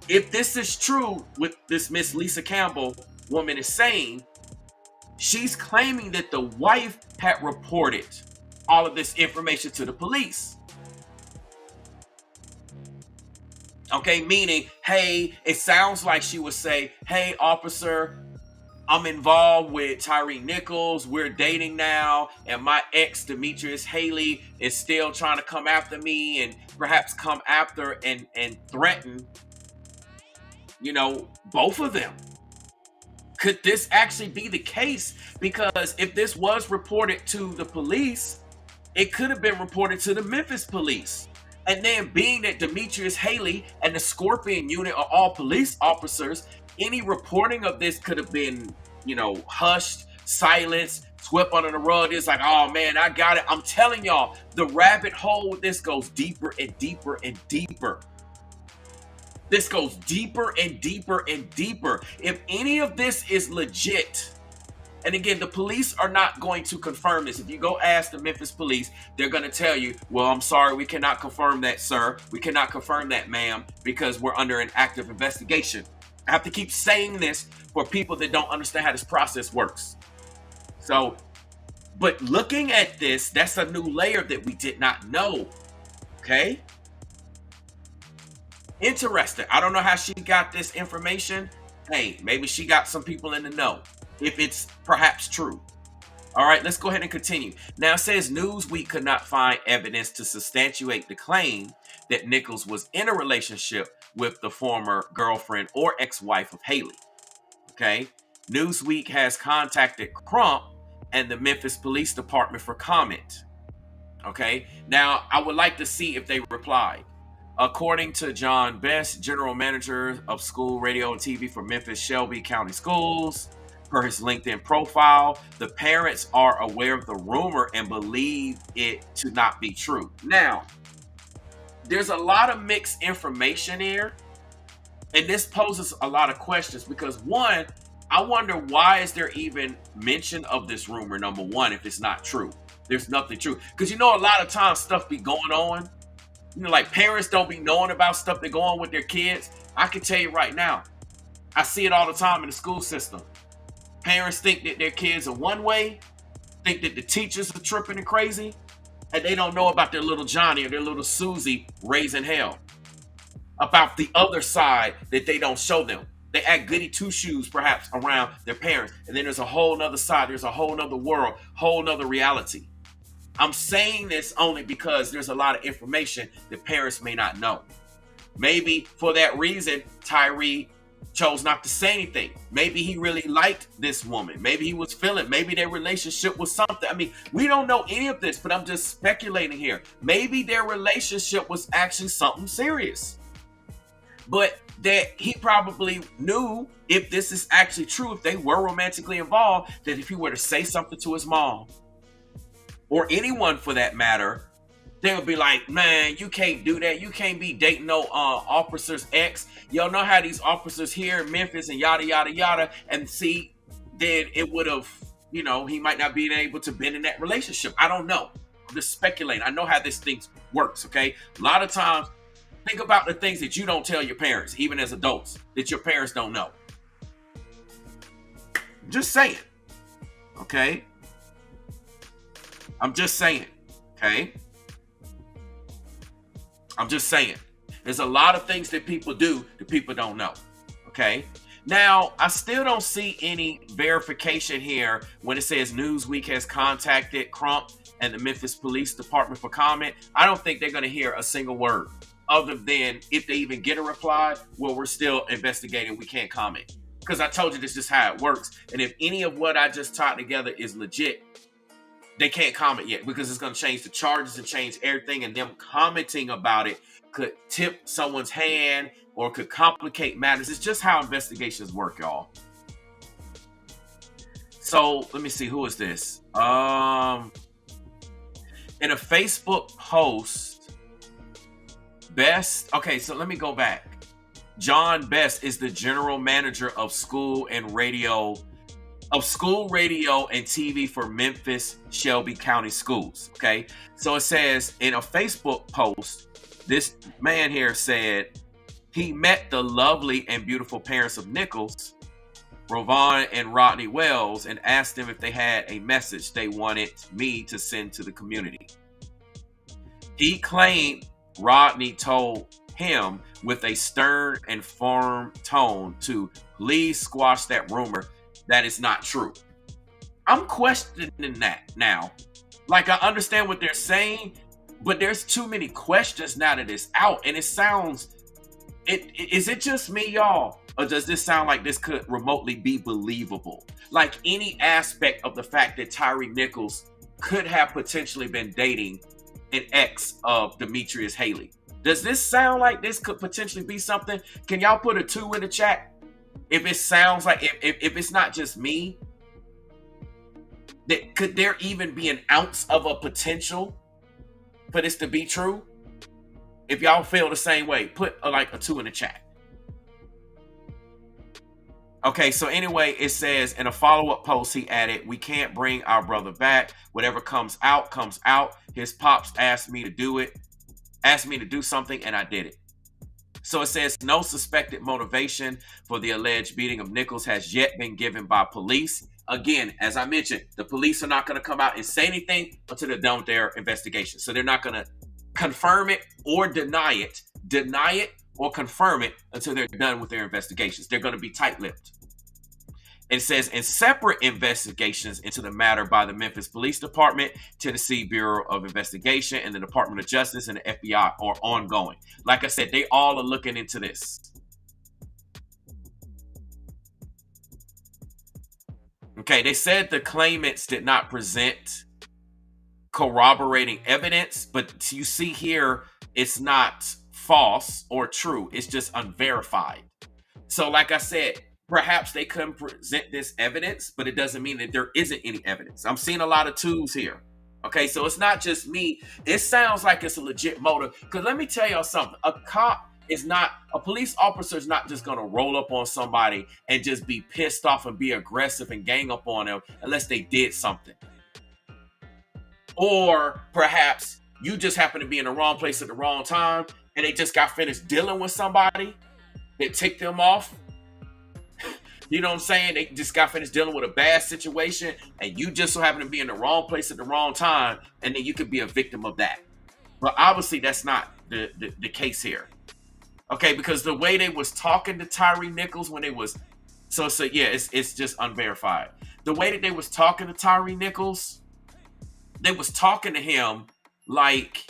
if this is true, what this Miss Lisa Campbell woman is saying, she's claiming that the wife had reported all of this information to the police. Okay, meaning, hey, it sounds like she would say, hey, officer, I'm involved with Tyre Nichols. We're dating now. And my ex, Demetrius Haley, is still trying to come after me and perhaps come after and threaten, both of them. Could this actually be the case? Because if this was reported to the police, it could have been reported to the Memphis police. And then being that Demetrius Haley and the Scorpion unit are all police officers, any reporting of this could have been, hushed, silenced, swept under the rug. It's like, oh man, I got it. I'm telling y'all, the rabbit hole with this goes deeper and deeper and deeper. This goes deeper and deeper and deeper. If any of this is legit, and again, the police are not going to confirm this. If you go ask the Memphis police, they're going to tell you, well, I'm sorry, we cannot confirm that, sir. We cannot confirm that, ma'am, because we're under an active investigation. I have to keep saying this for people that don't understand how this process works. So, but looking at this, that's a new layer that we did not know. Okay? Interesting. I don't know how she got this information. Hey, maybe she got some people in the know, if it's perhaps true. All right, let's go ahead and continue. Now it says Newsweek could not find evidence to substantiate the claim that Nichols was in a relationship with the former girlfriend or ex-wife of Haley. Okay, Newsweek has contacted Crump and the Memphis Police Department for comment. Okay, now I would like to see if they replied. According to John Best, general manager of school radio and TV for Memphis Shelby County Schools, per his LinkedIn profile, the parents are aware of the rumor and believe it to not be true. Now, there's a lot of mixed information here, and this poses a lot of questions because, one, I wonder why is there even mention of this rumor, number one, if it's not true. There's nothing true. Because a lot of times stuff be going on. Like parents don't be knowing about stuff that go on with their kids. I can tell you right now, I see it all the time in the school system. Parents think that their kids are one way, think that the teachers are tripping and crazy, and they don't know about their little Johnny or their little Susie raising hell. About the other side that they don't show them. They act goody two-shoes perhaps around their parents. And then there's a whole nother side. There's a whole nother world, whole nother reality. I'm saying this only because there's a lot of information that parents may not know. Maybe for that reason, Tyre chose not to say anything. Maybe he really liked this woman. Maybe he was feeling, maybe their relationship was something. I mean, we don't know any of this, but I'm just speculating here. Maybe their relationship was actually something serious. But that he probably knew, if this is actually true, if they were romantically involved, that if he were to say something to his mom or anyone for that matter, they would be like, man, you can't do that. You can't be dating no officer's ex. Y'all know how these officers here in Memphis and yada, yada, yada. And see, then it would have, he might not be able to bend in that relationship. I don't know. I'm just speculating. I know how this thing works, okay? A lot of times, think about the things that you don't tell your parents, even as adults, that your parents don't know. Just saying, okay? I'm just saying, okay? I'm just saying. There's a lot of things that people do that people don't know, okay? Now, I still don't see any verification here when it says Newsweek has contacted Crump and the Memphis Police Department for comment. I don't think they're going to hear a single word other than if they even get a reply, well, we're still investigating, we can't comment. Because I told you this is how it works. And if any of what I just taught together is legit, they can't comment yet because it's going to change the charges and change everything. And them commenting about it could tip someone's hand or could complicate matters. It's just how investigations work, y'all. So let me see, who is this? In a Facebook post, Best. Okay, so let me go back. John Best is the general manager of school radio and TV for Memphis Shelby County Schools. Okay, so it says in a Facebook post, this man here said he met the lovely and beautiful parents of Nichols, Rovon and Rodney Wells, and asked them if they had a message they wanted me to send to the community. He claimed Rodney told him with a stern and firm tone to please squash that rumor. That is not true. I'm questioning that now. Like, I understand what they're saying, but there's too many questions now that it's out, and it sounds, is it just me, y'all? Or does this sound like this could remotely be believable? Like any aspect of the fact that Tyre Nichols could have potentially been dating an ex of Demetrius Haley. Does this sound like this could potentially be something? Can y'all put a 2 in the chat? If it sounds like, if it's not just me, that could there even be an ounce of a potential for this to be true? If y'all feel the same way, put like a 2 in the chat. Okay, so anyway, it says in a follow-up post, he added, we can't bring our brother back. Whatever comes out, comes out. His pops asked me to do something, and I did it. So it says no suspected motivation for the alleged beating of Nichols has yet been given by police. Again, as I mentioned, the police are not going to come out and say anything until they're done with their investigation. So they're not going to confirm it or deny it or confirm it until they're done with their investigations. They're going to be tight-lipped. It says in separate investigations into the matter by the Memphis Police Department, Tennessee Bureau of Investigation, and the Department of Justice and the FBI are ongoing. Like I said, they all are looking into this. Okay, they said the claimants did not present corroborating evidence, but you see here, it's not false or true. It's just unverified. So like I said, perhaps they couldn't present this evidence, but it doesn't mean that there isn't any evidence. I'm seeing a lot of twos here. Okay, so it's not just me. It sounds like it's a legit motive. Because let me tell y'all something. A police officer is not just going to roll up on somebody and just be pissed off and be aggressive and gang up on them unless they did something. Or perhaps you just happen to be in the wrong place at the wrong time and they just got finished dealing with somebody that ticked them off. You know what I'm saying? They just got finished dealing with a bad situation and you just so happen to be in the wrong place at the wrong time, and then you could be a victim of that. But obviously that's not the case here. Okay, because the way they was talking to Tyre Nichols when they was so yeah, it's just unverified. The way that they was talking to Tyre Nichols, they was talking to him like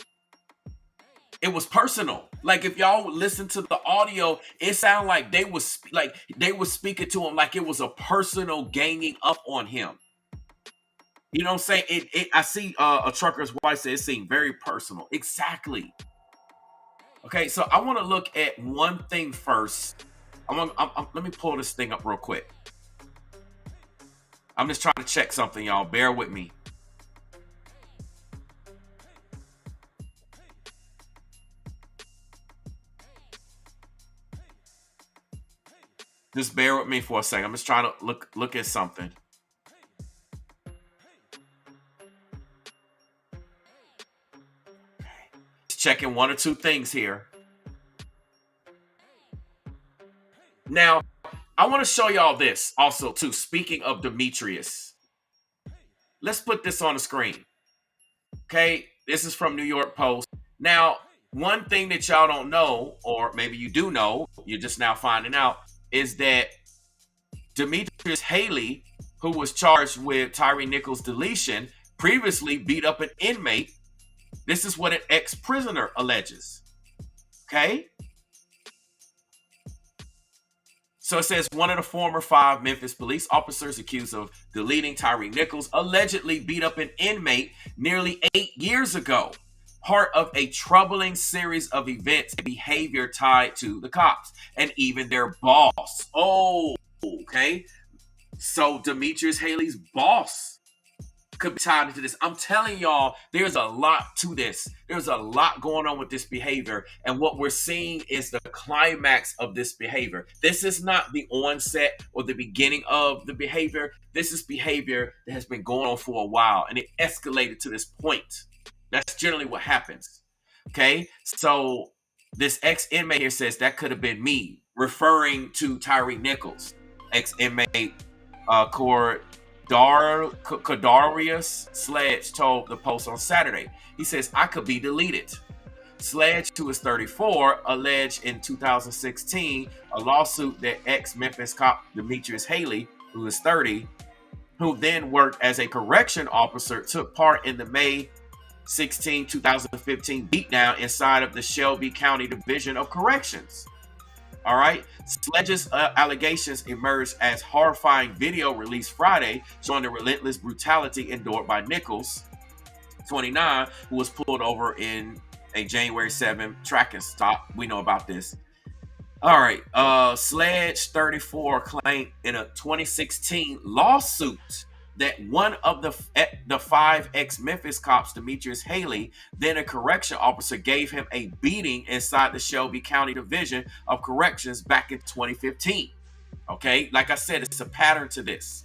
it was personal. Like if y'all listen to the audio, it sounded like they was speaking to him like it was a personal ganging up on him. You know what I'm saying? I see a trucker's wife say it seemed very personal. Exactly. Okay, so I want to look at one thing first. Let me pull this thing up real quick. I'm just trying to check something, y'all. Bear with me. Just bear with me for a second. I'm just trying to look at something. Just checking one or two things here. Now, I want to show y'all this also too. Speaking of Demetrius, let's put this on the screen. Okay, this is from New York Post. Now, one thing that y'all don't know, or maybe you do know, you're just now finding out, is that Demetrius Haley, who was charged with Tyre Nichols' deletion, previously beat up an inmate. This is what an ex-prisoner alleges. Okay? So it says one of the former 5 Memphis police officers accused of deleting Tyre Nichols allegedly beat up an inmate nearly 8 years ago. Part of a troubling series of events and behavior tied to the cops and even their boss. Oh, okay. So Demetrius Haley's boss could be tied into this. I'm telling y'all, there's a lot to this. There's a lot going on with this behavior. And what we're seeing is the climax of this behavior. This is not the onset or the beginning of the behavior. This is behavior that has been going on for a while, and it escalated to this point. That's generally what happens. Okay? So this ex-inmate here says that could have been me, referring to Tyre Nichols, ex-inmate Kadarius Sledge told the Post on Saturday. He says, I could be deleted. Sledge, who is 34, alleged in 2016 a lawsuit that ex-Memphis cop Demetrius Haley, who is 30, who then worked as a correction officer, took part in the May 16, 2015 beatdown inside of the Shelby County Division of Corrections. All right. Sledge's allegations emerged as horrifying video released Friday showing the relentless brutality endured by Nichols, 29, who was pulled over in a January 7 tracking stop. We know about this. All right. Sledge, 34, claimed in a 2016 lawsuit that one of the 5 ex-Memphis cops, Demetrius Haley, then a correction officer, gave him a beating inside the Shelby County Division of Corrections back in 2015. Okay, like I said, it's a pattern to this.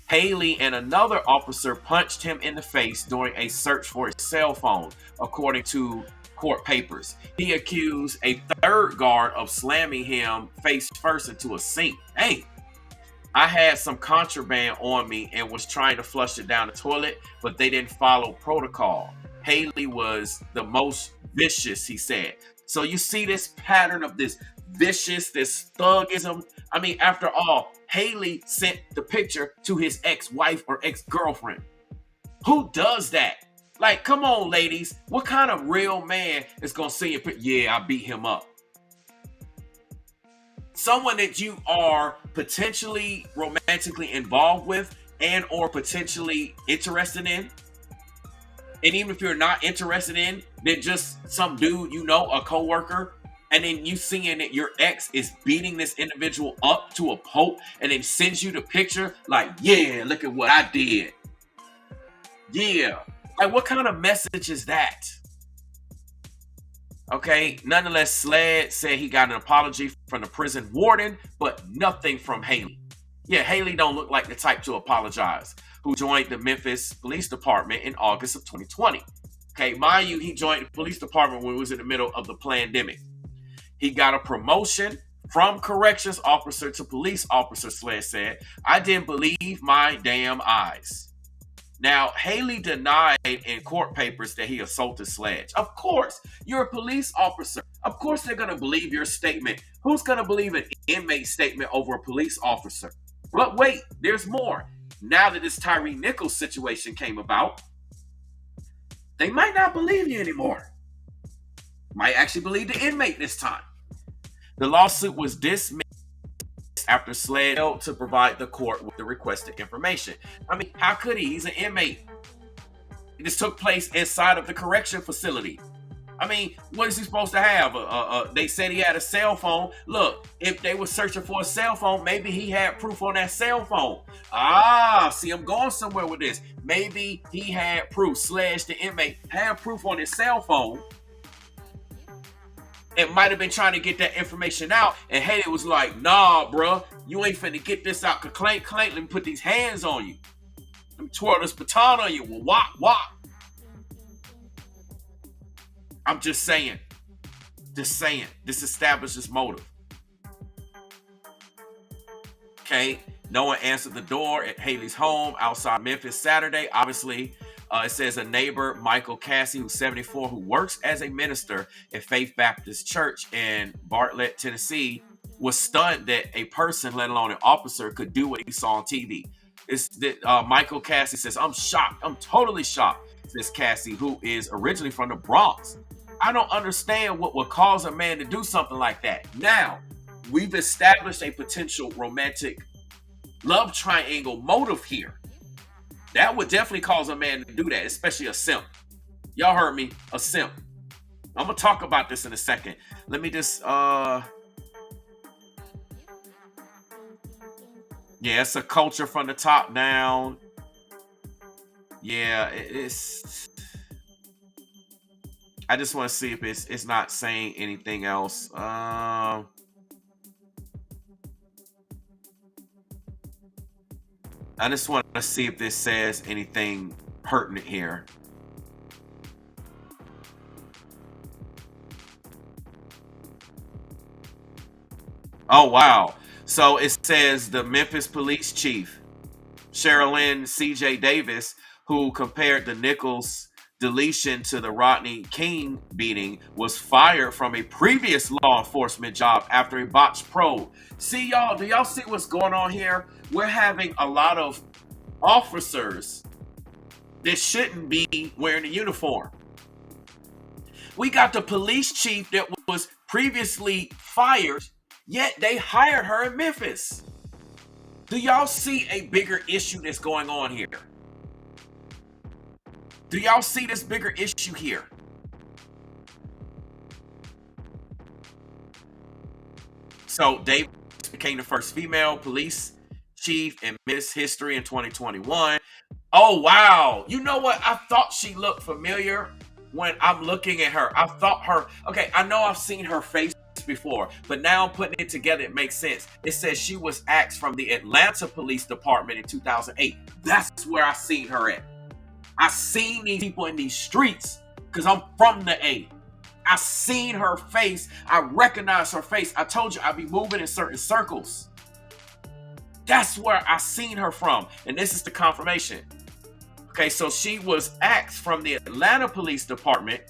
Haley and another officer punched him in the face during a search for his cell phone, according to court papers. He accused a third guard of slamming him face first into a sink. Hey, I had some contraband on me and was trying to flush it down the toilet, but they didn't follow protocol. Haley was the most vicious, he said. So you see this pattern of this vicious, this thugism. I mean, after all, Haley sent the picture to his ex-wife or ex-girlfriend. Who does that? Like, come on, ladies. What kind of real man is going to send you? Yeah, I beat him up. Someone that you are potentially romantically involved with and or potentially interested in. And even if you're not interested in, then just some dude, you know, a coworker, and then you seeing that your ex is beating this individual up to a pulp and then sends you the picture like, yeah, look at what I did. Yeah. Like, what kind of message is that? Okay, nonetheless, Sled said he got an apology from the prison warden, but nothing from Haley. Yeah, Haley don't look like the type to apologize, who joined the Memphis Police Department in August of 2020. Okay, mind you, he joined the police department when it was in the middle of the pandemic. He got a promotion from corrections officer to police officer, Sled said. I didn't believe my damn eyes. Now, Haley denied in court papers that he assaulted Sledge. Of course, you're a police officer. Of course, they're going to believe your statement. Who's going to believe an inmate statement over a police officer? But wait, there's more. Now that this Tyre Nichols situation came about, they might not believe you anymore. Might actually believe the inmate this time. The lawsuit was dismissed after Sled failed to provide the court with the requested information. I mean, how could he? He's an inmate. This took place inside of the correction facility. I mean, what is he supposed to have? They said he had a cell phone. Look, if they were searching for a cell phone, maybe he had proof on that cell phone. Ah, see, I'm going somewhere with this. Maybe he had proof. Sledge, the inmate, had proof on his cell phone. It might have been trying to get that information out, and Haley was like, "Nah, bruh, you ain't finna get this out. Clank, clank. Let me put these hands on you. Let me twirl this baton on you. Well, wop, wop." I'm just saying. Just saying. This establishes motive. Okay. No one answered the door at Haley's home outside Memphis Saturday. Obviously, it says a neighbor, Michael Cassie, who's 74, who works as a minister at Faith Baptist Church in Bartlett, Tennessee, was stunned that a person, let alone an officer, could do what he saw on TV. It's that Michael Cassie says, "I'm shocked. I'm totally shocked," says Cassie, who is originally from the Bronx. "I don't understand what would cause a man to do something like that." Now, we've established a potential romantic love triangle motive here. That would definitely cause a man to do that, especially a simp. Y'all heard me, a simp. I'm gonna talk about this in a second. Let me just yeah, it's a culture from the top down. Yeah, it's I just want to see if it's not saying anything else. I just want to see if this says anything pertinent here. Oh, wow. So it says the Memphis police chief, Sherilyn C.J. Davis, who compared the Nichols deletion to the Rodney King beating, was fired from a previous law enforcement job after a botched probe. See, y'all, do y'all see what's going on here? We're having a lot of officers that shouldn't be wearing a uniform. We got the police chief that was previously fired, yet they hired her in Memphis. Do y'all see a bigger issue that's going on here? Do y'all see this bigger issue here? So Davis became the first female police chief in Miss History in 2021. Oh, wow. You know what? I thought she looked familiar when I'm looking at her. I thought her, okay, I know I've seen her face before, but now I'm putting it together, it makes sense. It says she was axed from the Atlanta Police Department in 2008. That's where I seen her at. I seen these people in these streets because I'm from the A. I seen her face. I recognize her face. I told you I'd be moving in certain circles. That's where I seen her from. And this is the confirmation. Okay, so she was axed from the Atlanta Police Department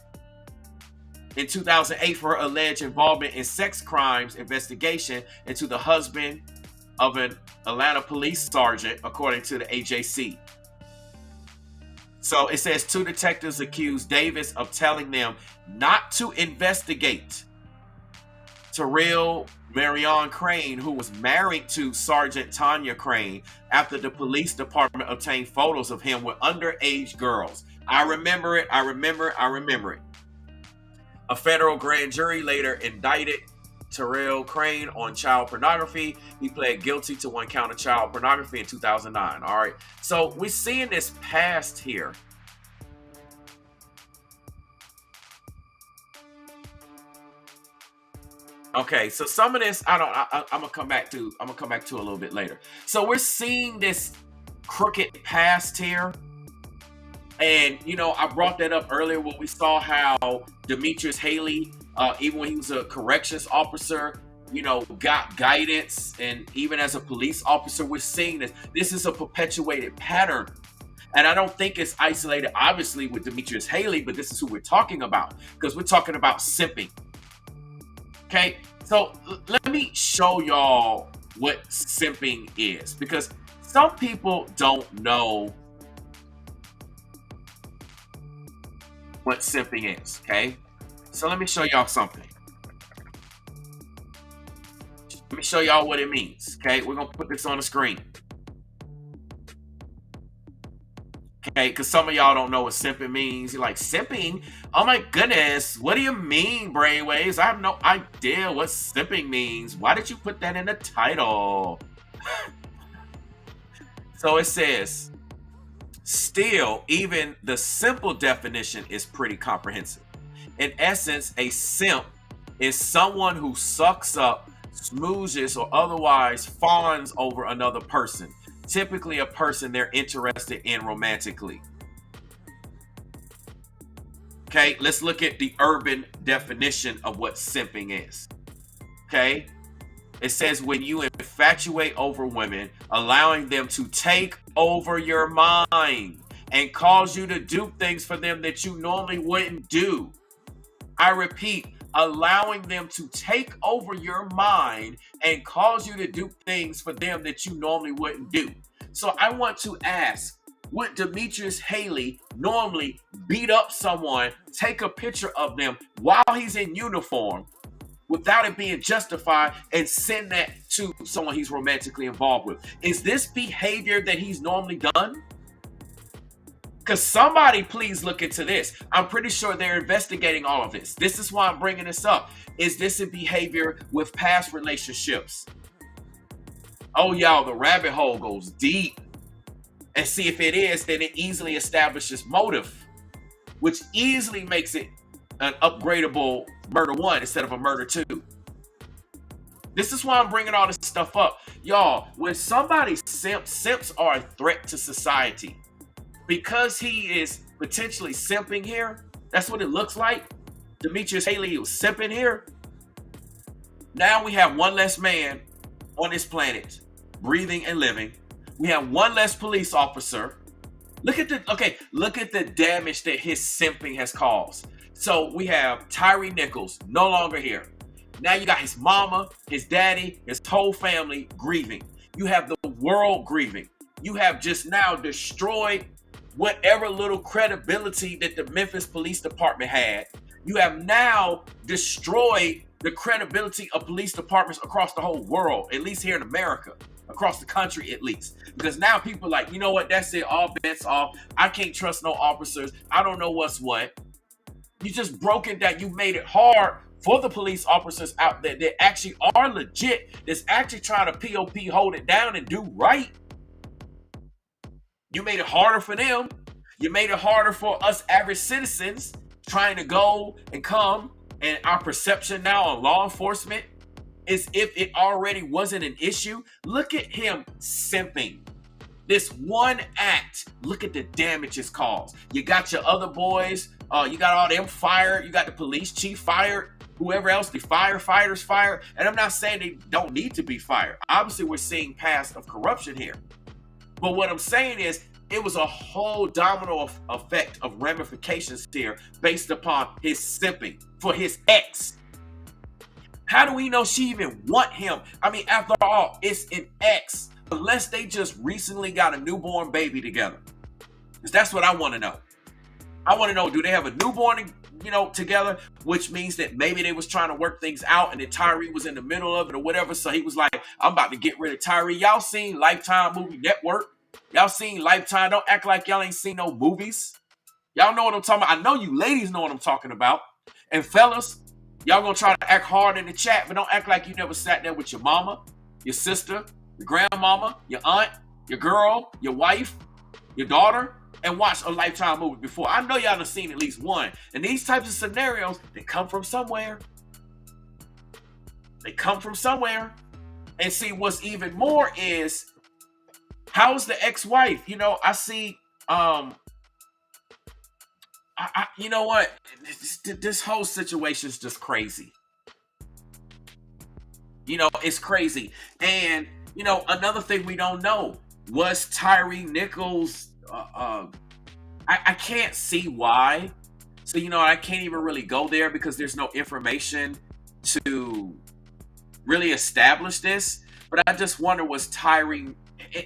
in 2008 for her alleged involvement in sex crimes investigation into the husband of an Atlanta police sergeant, according to the AJC. So it says 2 detectives accused Davis of telling them not to investigate Terrell Marion Crane, who was married to Sergeant Tanya Crane, after the police department obtained photos of him with underage girls. I remember it. I remember it. A federal grand jury later indicted Terrell Crane on child pornography. He pled guilty to 1 count of child pornography in 2009. All right. So we're seeing this past here. Okay, so some of this I'm gonna come back to a little bit later. So we're seeing this crooked past here. And you know, I brought that up earlier when we saw how Demetrius Haley, even when he was a corrections officer, you know, got guidance, and even as a police officer, we're seeing this. This is a perpetuated pattern. And I don't think it's isolated, obviously, with Demetrius Haley, but this is who we're talking about, because we're talking about simping. Okay, so let me show y'all what simping is, because some people don't know what simping is, okay? So let me show y'all something. Let me show y'all what it means, okay? We're gonna put this on the screen. Okay, because some of y'all don't know what simping means. You're like, simping? Oh my goodness, what do you mean, brainwaves? I have no idea what simping means. Why did you put that in the title? So it says, still, even the simple definition is pretty comprehensive. In essence, a simp is someone who sucks up, smooches, or otherwise fawns over another person, typically a person they're interested in romantically. Okay, let's look at the urban definition of what simping is. Okay, it says when you infatuate over women, allowing them to take over your mind and cause you to do things for them that you normally wouldn't do. I repeat, allowing them to take over your mind and cause you to do things for them that you normally wouldn't do. So I want to ask, would Demetrius Haley normally beat up someone, take a picture of them while he's in uniform without it being justified and send that to someone he's romantically involved with? Is this behavior that he's normally done? Because somebody please look into this. I'm pretty sure they're investigating all of this. This is why I'm bringing this up. Is this a behavior with past relationships? Oh, y'all, the rabbit hole goes deep. And see, if it is, then it easily establishes motive, which easily makes it an upgradable murder 1 instead of a murder 2. This is why I'm bringing all this stuff up. Y'all, when somebody simps are a threat to society. Because he is potentially simping here, that's what it looks like. Demetrius Haley was simping here. Now we have one less man on this planet, breathing and living. We have one less police officer. Look at the damage that his simping has caused. So we have Tyre Nichols, no longer here. Now you got his mama, his daddy, his whole family grieving. You have the world grieving. You have just now destroyed whatever little credibility that the Memphis Police Department had. You have now destroyed the credibility of police departments across the whole world, at least here in America, across the country at least. Because now people are like, you know what, that's it, all bets off. I can't trust no officers. I don't know what's what. You just broke it down. You made it hard for the police officers out there that actually are legit, that's actually trying to POP hold it down and do right. You made it harder for them. You made it harder for us average citizens trying to go and come. And our perception now on law enforcement is if it already wasn't an issue. Look at him simping. This one act, look at the damage it's caused. You got your other boys, you got all them fired, you got the police chief fired, whoever else, the firefighters fired. And I'm not saying they don't need to be fired. Obviously, we're seeing past of corruption here. But what I'm saying is, it was a whole domino effect of ramifications here based upon his simping for his ex. How do we know she even want him? I mean, after all, it's an ex. Unless they just recently got a newborn baby together. Because that's what I want to know. I want to know, do they have a newborn, together? Which means that maybe they was trying to work things out and then Tyre was in the middle of it or whatever. So he was like, I'm about to get rid of Tyre. Y'all seen Lifetime Movie Network? Y'all seen Lifetime? Don't act like y'all ain't seen no movies. Y'all know what I'm talking about. I know you ladies know what I'm talking about. And fellas, y'all gonna try to act hard in the chat, but don't act like you never sat there with your mama, your sister, your grandmama, your aunt, your girl, your wife, your daughter, and watched a Lifetime movie before. I know y'all have seen at least one. And these types of scenarios, they come from somewhere. They come from somewhere. And see, what's even more is, how's the ex-wife? I see, you know what? This whole situation is just crazy. It's crazy. And, another thing we don't know, was Tyre Nichols, I can't see why. So, I can't even really go there because there's no information to really establish this. But I just wonder, was Tyre, you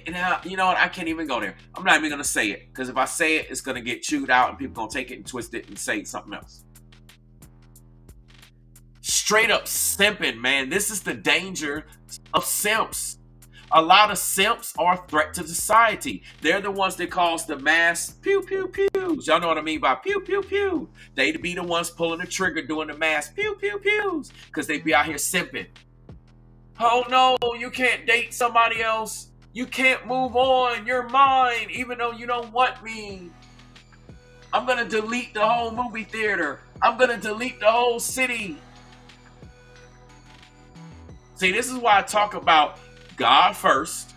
know what, I can't even go there. I'm not even going to say it. Because if I say it, it's going to get chewed out and people going to take it and twist it and say something else. Straight up simping, man. This is the danger of simps. A lot of simps are a threat to society. They're the ones that cause the mass pew pew pews. Y'all know what I mean by pew pew pew. They be the ones pulling the trigger doing the mass pew pew pews because they be out here simping. Oh no, you can't date somebody else. You can't move on. You're mine, even though you don't want me. I'm gonna delete the whole movie theater. I'm gonna delete the whole city. See, this is why I talk about God first.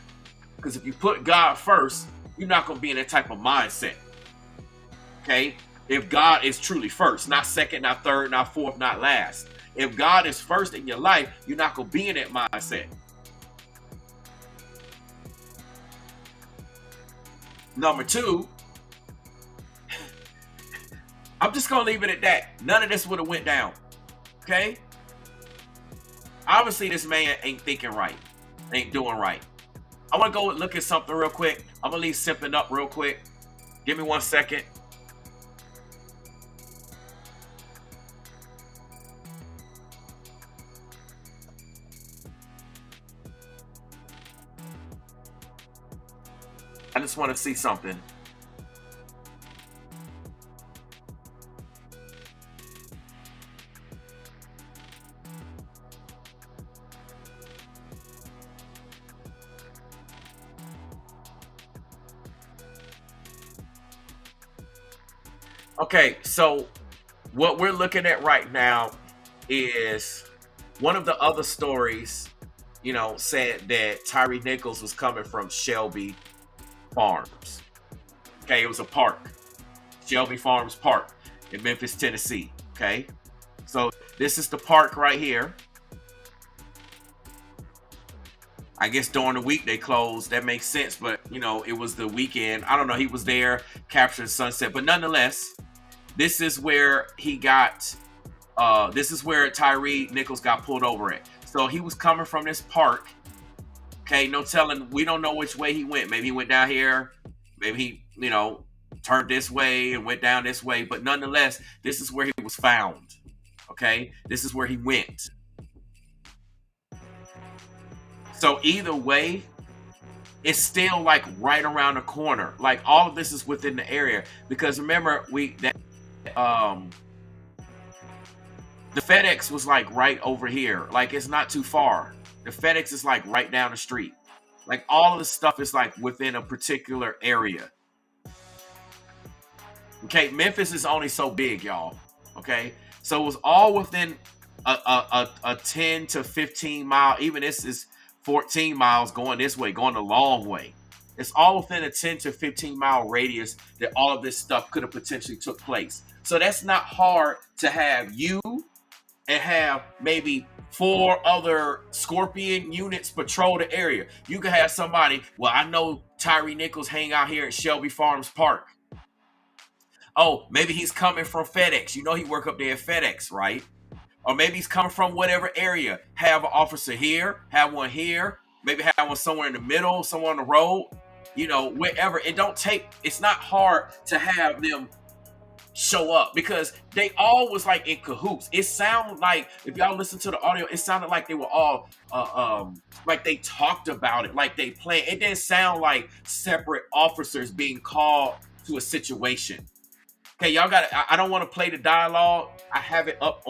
Because if you put God first, you're not gonna be in that type of mindset. Okay? If God is truly first, not second, not third, not fourth, not last. If God is first in your life, you're not gonna be in that mindset. Number two, I'm just gonna leave it at that. None of this would have went down. Okay? Obviously, this man ain't thinking right, ain't doing right. I want to go look at something real quick. I'm gonna leave simping up real quick. Give me 1 second. I just want to see something. Okay, so what we're looking at right now is one of the other stories, said that Tyre Nichols was coming from Shelby Farms. Okay, it was a park, Shelby Farms Park in Memphis, Tennessee. Okay, so this is the park right here. I guess during the week they closed. That makes sense, but it was the weekend. I don't know. He was there capturing sunset, but nonetheless, this is where he got. This is where Tyre Nichols got pulled over at. So he was coming from this park. Okay, no telling. We don't know which way he went. Maybe he went down here. Maybe he, turned this way and went down this way. But nonetheless, this is where he was found. Okay, this is where he went. So either way, it's still like right around the corner. Like all of this is within the area. Because remember, the FedEx was like right over here. Like it's not too far. The FedEx is like right down the street. Like all of this stuff is like within a particular area. Okay, Memphis is only so big, y'all. Okay, so it was all within a 10 to 15 mile. Even this is 14 miles going this way, going the long way. It's all within a 10 to 15 mile radius that all of this stuff could have potentially took place. So that's not hard to have you and have maybe 4 other Scorpion units patrol the area. You could have somebody, well, I know Tyre Nichols hang out here at Shelby Farms Park. Oh, maybe he's coming from FedEx. He work up there at FedEx, right? Or maybe he's coming from whatever area. Have an officer here, have one here, maybe have one somewhere in the middle, somewhere on the road, wherever. It's not hard to have them show up because they all was like in cahoots. It sounded like, if y'all listen to the audio, it sounded like they were all like they talked about it, like they planned. It didn't sound like separate officers being called to a situation. Okay, y'all I don't want to play the dialogue. I have it up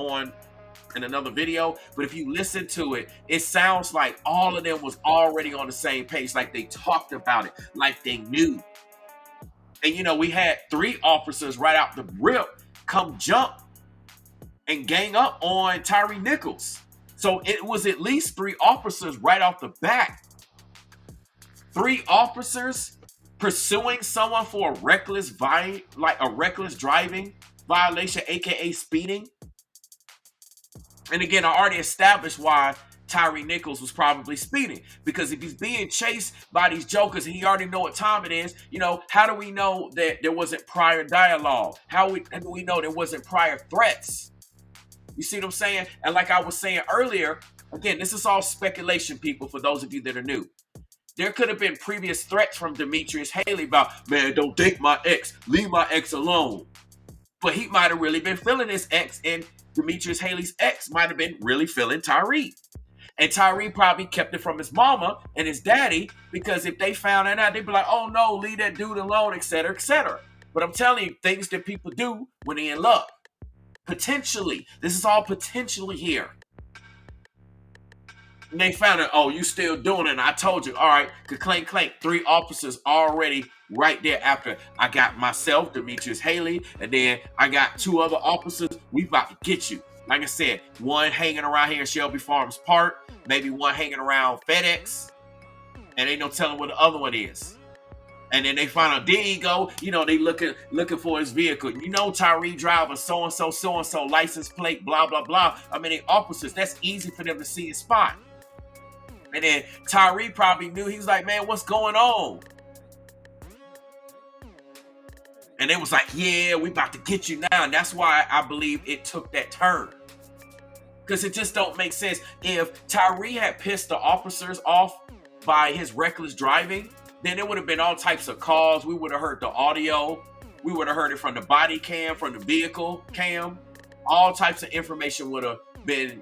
in another video, but if you listen to it, it sounds like all of them was already on the same page, like they talked about it, like they knew. And we had 3 officers right out the rip come jump and gang up on Tyre Nichols. So it was at least 3 officers right off the bat. 3 officers pursuing someone for a reckless driving violation, aka speeding. And again, I already established why Tyre Nichols was probably speeding, because if he's being chased by these jokers and he already know what time it is, how do we know that there wasn't prior dialogue? How do we know there wasn't prior threats? You see what I'm saying? And like I was saying earlier, again, this is all speculation, people, for those of you that are new. There could have been previous threats from Demetrius Haley about, man, don't date my ex, leave my ex alone. But he might have really been feeling his ex, and Demetrius Haley's ex might have been really feeling Tyre. And Tyre probably kept it from his mama and his daddy, because if they found that out, they'd be like, oh no, leave that dude alone, etc., etc. But I'm telling you, things that people do when they're in love. Potentially. This is all potentially here. And they found out, oh, you still doing it. And I told you, all right, clank, clank. 3 officers already right there after I got myself, Demetrius Haley, and then I got 2 other officers. We about to get you. Like I said, one hanging around here in Shelby Farms Park, maybe one hanging around FedEx, and ain't no telling what the other one is. And then they find out, there you go. You know, they looking for his vehicle. You know, Tyre driver, so and so, license plate, blah blah blah. I mean, they officers. That's easy for them to see and spot. And then Tyre probably knew. He was like, man, what's going on? And they was like, yeah, we about to get you now. And that's why I believe it took that turn. Because it just don't make sense. If Tyre had pissed the officers off by his reckless driving, then there would have been all types of calls. We would have heard the audio. We would have heard it from the body cam, from the vehicle cam. All types of information would have been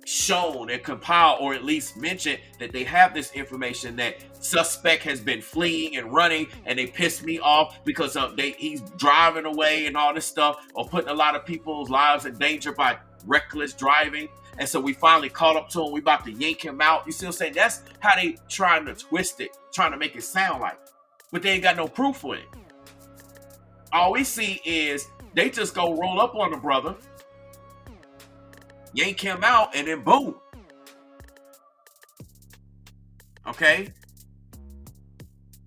shown and compiled, or at least mentioned that they have this information that suspect has been fleeing and running, and they pissed me off because he's driving away and all this stuff, or putting a lot of people's lives in danger by reckless driving. And so we finally caught up to him. We about to yank him out. You see what I'm saying? That's how they trying to twist it, trying to make it sound like. But they ain't got no proof for it. All we see is they just go roll up on the brother, yank him out, and then boom. Okay?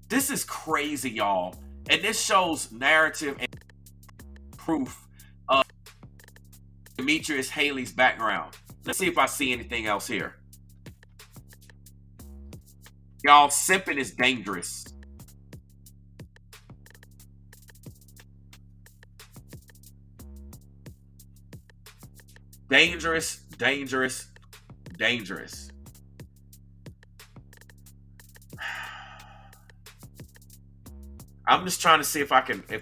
This is crazy, y'all. And this shows narrative and proof of Demetrius Haley's background. Let's see if I see anything else here. Y'all, simping is dangerous. Dangerous, dangerous, dangerous. I'm just trying to see if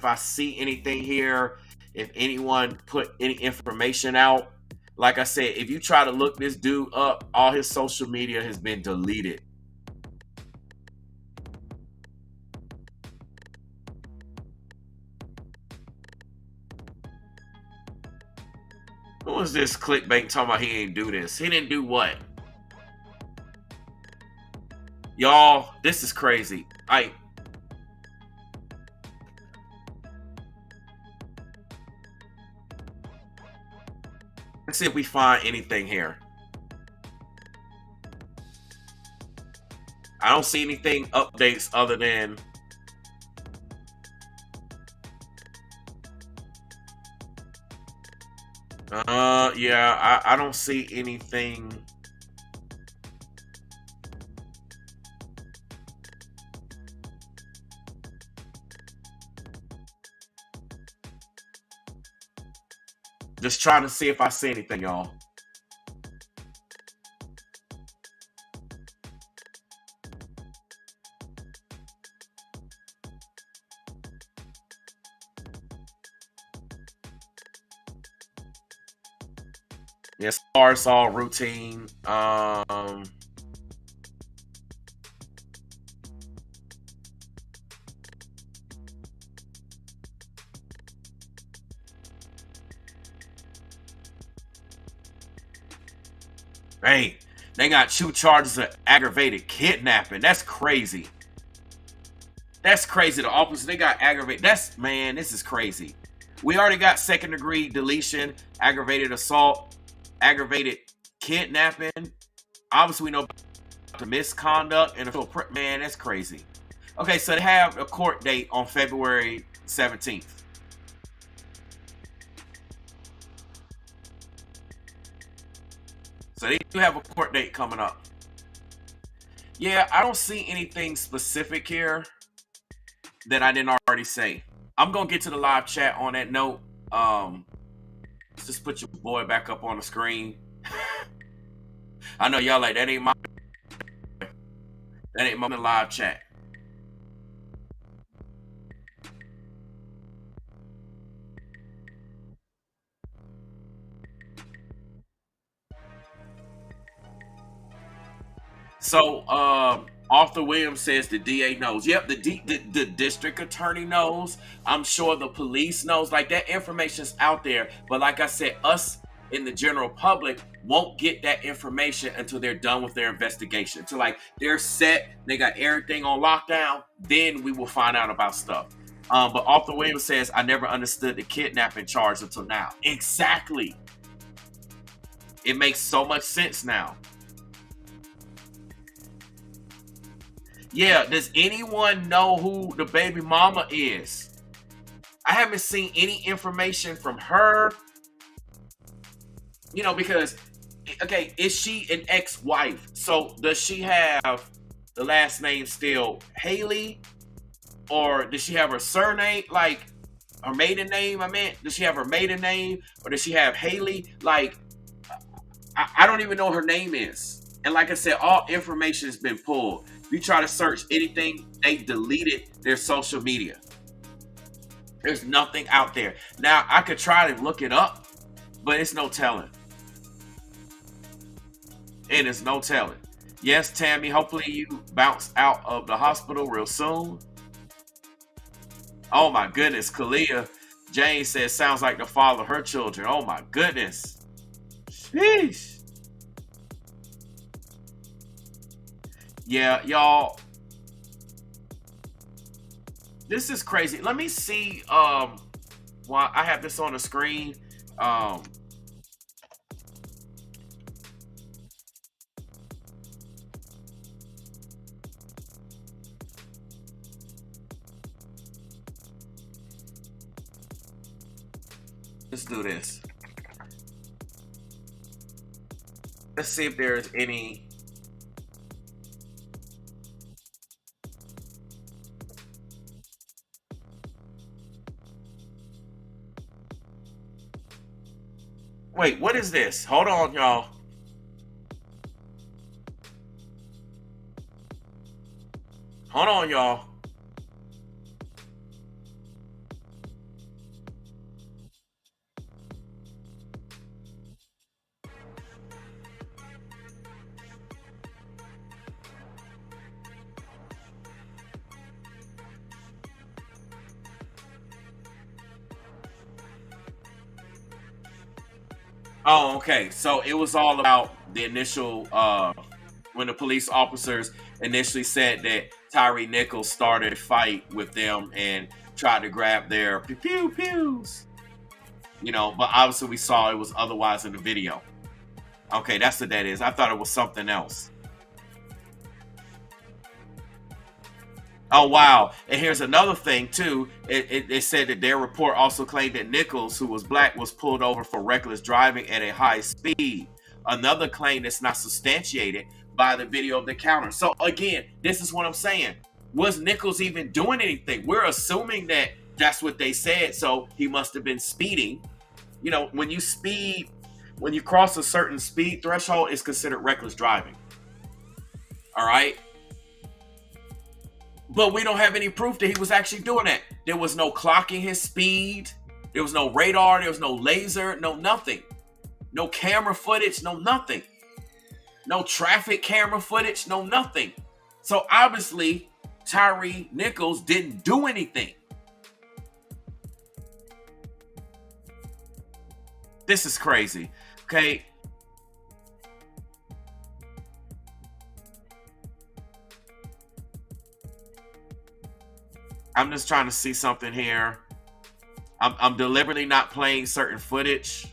I see anything here, if anyone put any information out. Like I said, if you try to look this dude up, all his social media has been deleted. Who was this clickbait talking about he ain't do this? He didn't do what? Y'all, this is crazy. Let's see if we find anything here. I don't see anything updates other than yeah, I don't see anything. Just trying to see if I see anything, y'all. Yes, yeah, it's all routine. Hey, they got 2 charges of aggravated kidnapping. That's crazy. That's crazy. The officers, they got aggravated. Man, this is crazy. We already got 2nd-degree deletion, aggravated assault, aggravated kidnapping. Obviously, we know about the misconduct and man, that's crazy. Okay, so they have a court date on February 17th. So they do have a court date coming up. Yeah, I don't see anything specific here that I didn't already say. I'm gonna get to the live chat on that note. Let's just put your boy back up on the screen. I know y'all like that ain't my live chat. So Arthur Williams says the DA knows. Yep, the district attorney knows. I'm sure the police knows. Like, that information's out there. But like I said, us in the general public won't get that information until they're done with their investigation. Until, like, they're set, they got everything on lockdown, then we will find out about stuff. But Arthur Williams says, I never understood the kidnapping charge until now. Exactly. It makes so much sense now. Yeah, does anyone know who the baby mama is? I haven't seen any information from her. Because, okay, is she an ex-wife? So does she have the last name still Haley? Or does she have her surname, like her maiden name? Does she have her maiden name? Or does she have Haley? Like, I don't even know what her name is. And like I said, all information has been pulled. If you try to search anything, they deleted their social media. There's nothing out there. Now, I could try to look it up, but it's no telling. It is no telling. Yes, Tammy, hopefully you bounce out of the hospital real soon. Oh my goodness, Kalia. Jane says, sounds like the father of her children. Oh my goodness. Sheesh. Yeah, y'all. This is crazy. Let me see why I have this on the screen. Let's do this. Let's see if there's any. Wait, what is this? Hold on, y'all. Hold on, y'all. Oh, okay. So it was all about the initial when the police officers initially said that Tyre Nichols started a fight with them and tried to grab their pew pew pews. But obviously we saw it was otherwise in the video. Okay, that's what that is. I thought it was something else. Oh, wow. And here's another thing, too. It said that their report also claimed that Nichols, who was black, was pulled over for reckless driving at a high speed. Another claim that's not substantiated by the video of the counter. So, again, this is what I'm saying. Was Nichols even doing anything? We're assuming that that's what they said, so he must have been speeding. When you speed, when you cross a certain speed threshold, it's considered reckless driving. All right? But we don't have any proof that he was actually doing that. There was no clocking his speed. There was no radar. There was no laser. No nothing. No camera footage. No nothing. No traffic camera footage. No nothing. So obviously, Tyre Nichols didn't do anything. This is crazy. Okay. I'm just trying to see something here. I'm deliberately not playing certain footage.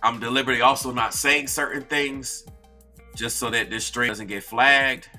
I'm deliberately also not saying certain things just so that this stream doesn't get flagged.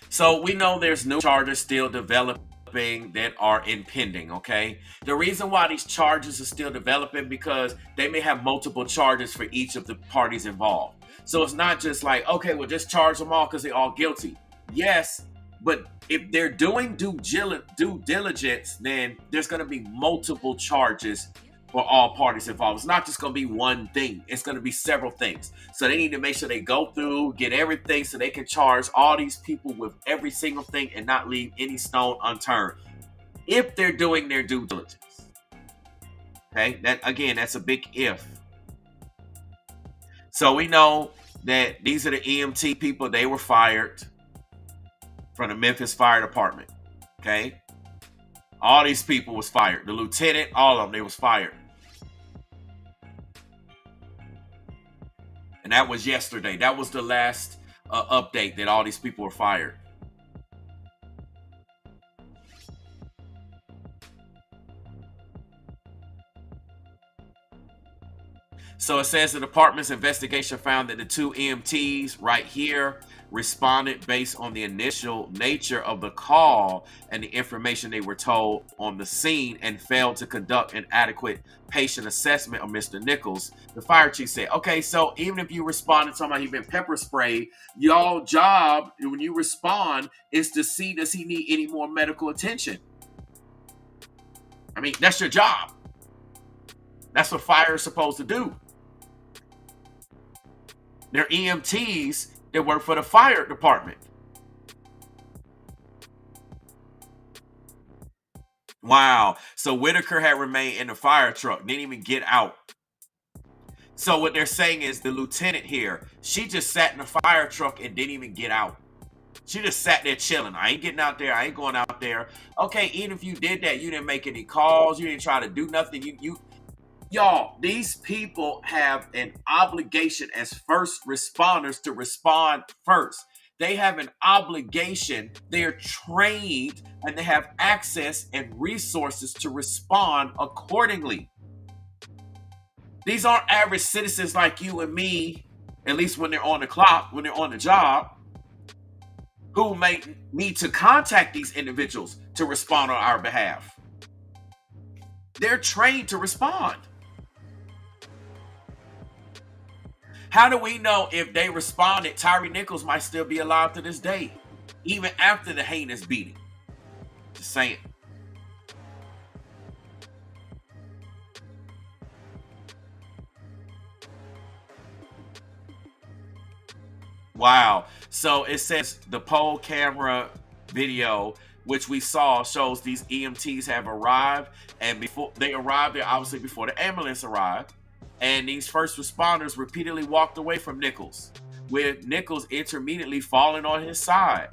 So we know there's new charges still developing that are impending, okay? The reason why these charges are still developing because they may have multiple charges for each of the parties involved. So it's not just like, okay, well, just charge them all because they're all guilty. Yes, but if they're doing due diligence, then there's going to be multiple charges for all parties involved. It's not just going to be one thing. It's going to be several things. So they need to make sure they go through, get everything so they can charge all these people with every single thing and not leave any stone unturned if they're doing their due diligence. Okay, that again, that's a big if. So we know that these are the EMT people. They were fired from the Memphis Fire Department. Okay, all these people was fired. The lieutenant, all of them, they was fired. And that was yesterday. That was the last update that all these people were fired. So it says the department's investigation found that the two EMTs right here responded based on the initial nature of the call and the information they were told on the scene and failed to conduct an adequate patient assessment of Mr. Nichols. The fire chief said, okay, so even if you respond to somebody who's been pepper sprayed, y'all job when you respond is to see, does he need any more medical attention? I mean, that's your job. That's what fire is supposed to do. They're EMTs that work for the fire department. Wow. So Whitaker had remained in the fire truck, didn't even get out. So what they're saying is the lieutenant here, she just sat in the fire truck and didn't even get out. She just sat there chilling. I ain't getting out there. I ain't going out there. Okay, even if you did that, you didn't make any calls. You didn't try to do nothing. Y'all, these people have an obligation as first responders to respond first. They have an obligation. They're trained and they have access and resources to respond accordingly. These aren't average citizens like you and me, at least when they're on the clock, when they're on the job, who may need to contact these individuals to respond on our behalf. They're trained to respond. How do we know if they responded? Tyre Nichols might still be alive to this day, even after the heinous beating. Just saying. Wow. So it says the poll camera video, which we saw, shows these EMTs have arrived, and before they arrived, they're obviously before the ambulance arrived. And these first responders repeatedly walked away from Nichols, with Nichols intermittently falling on his side.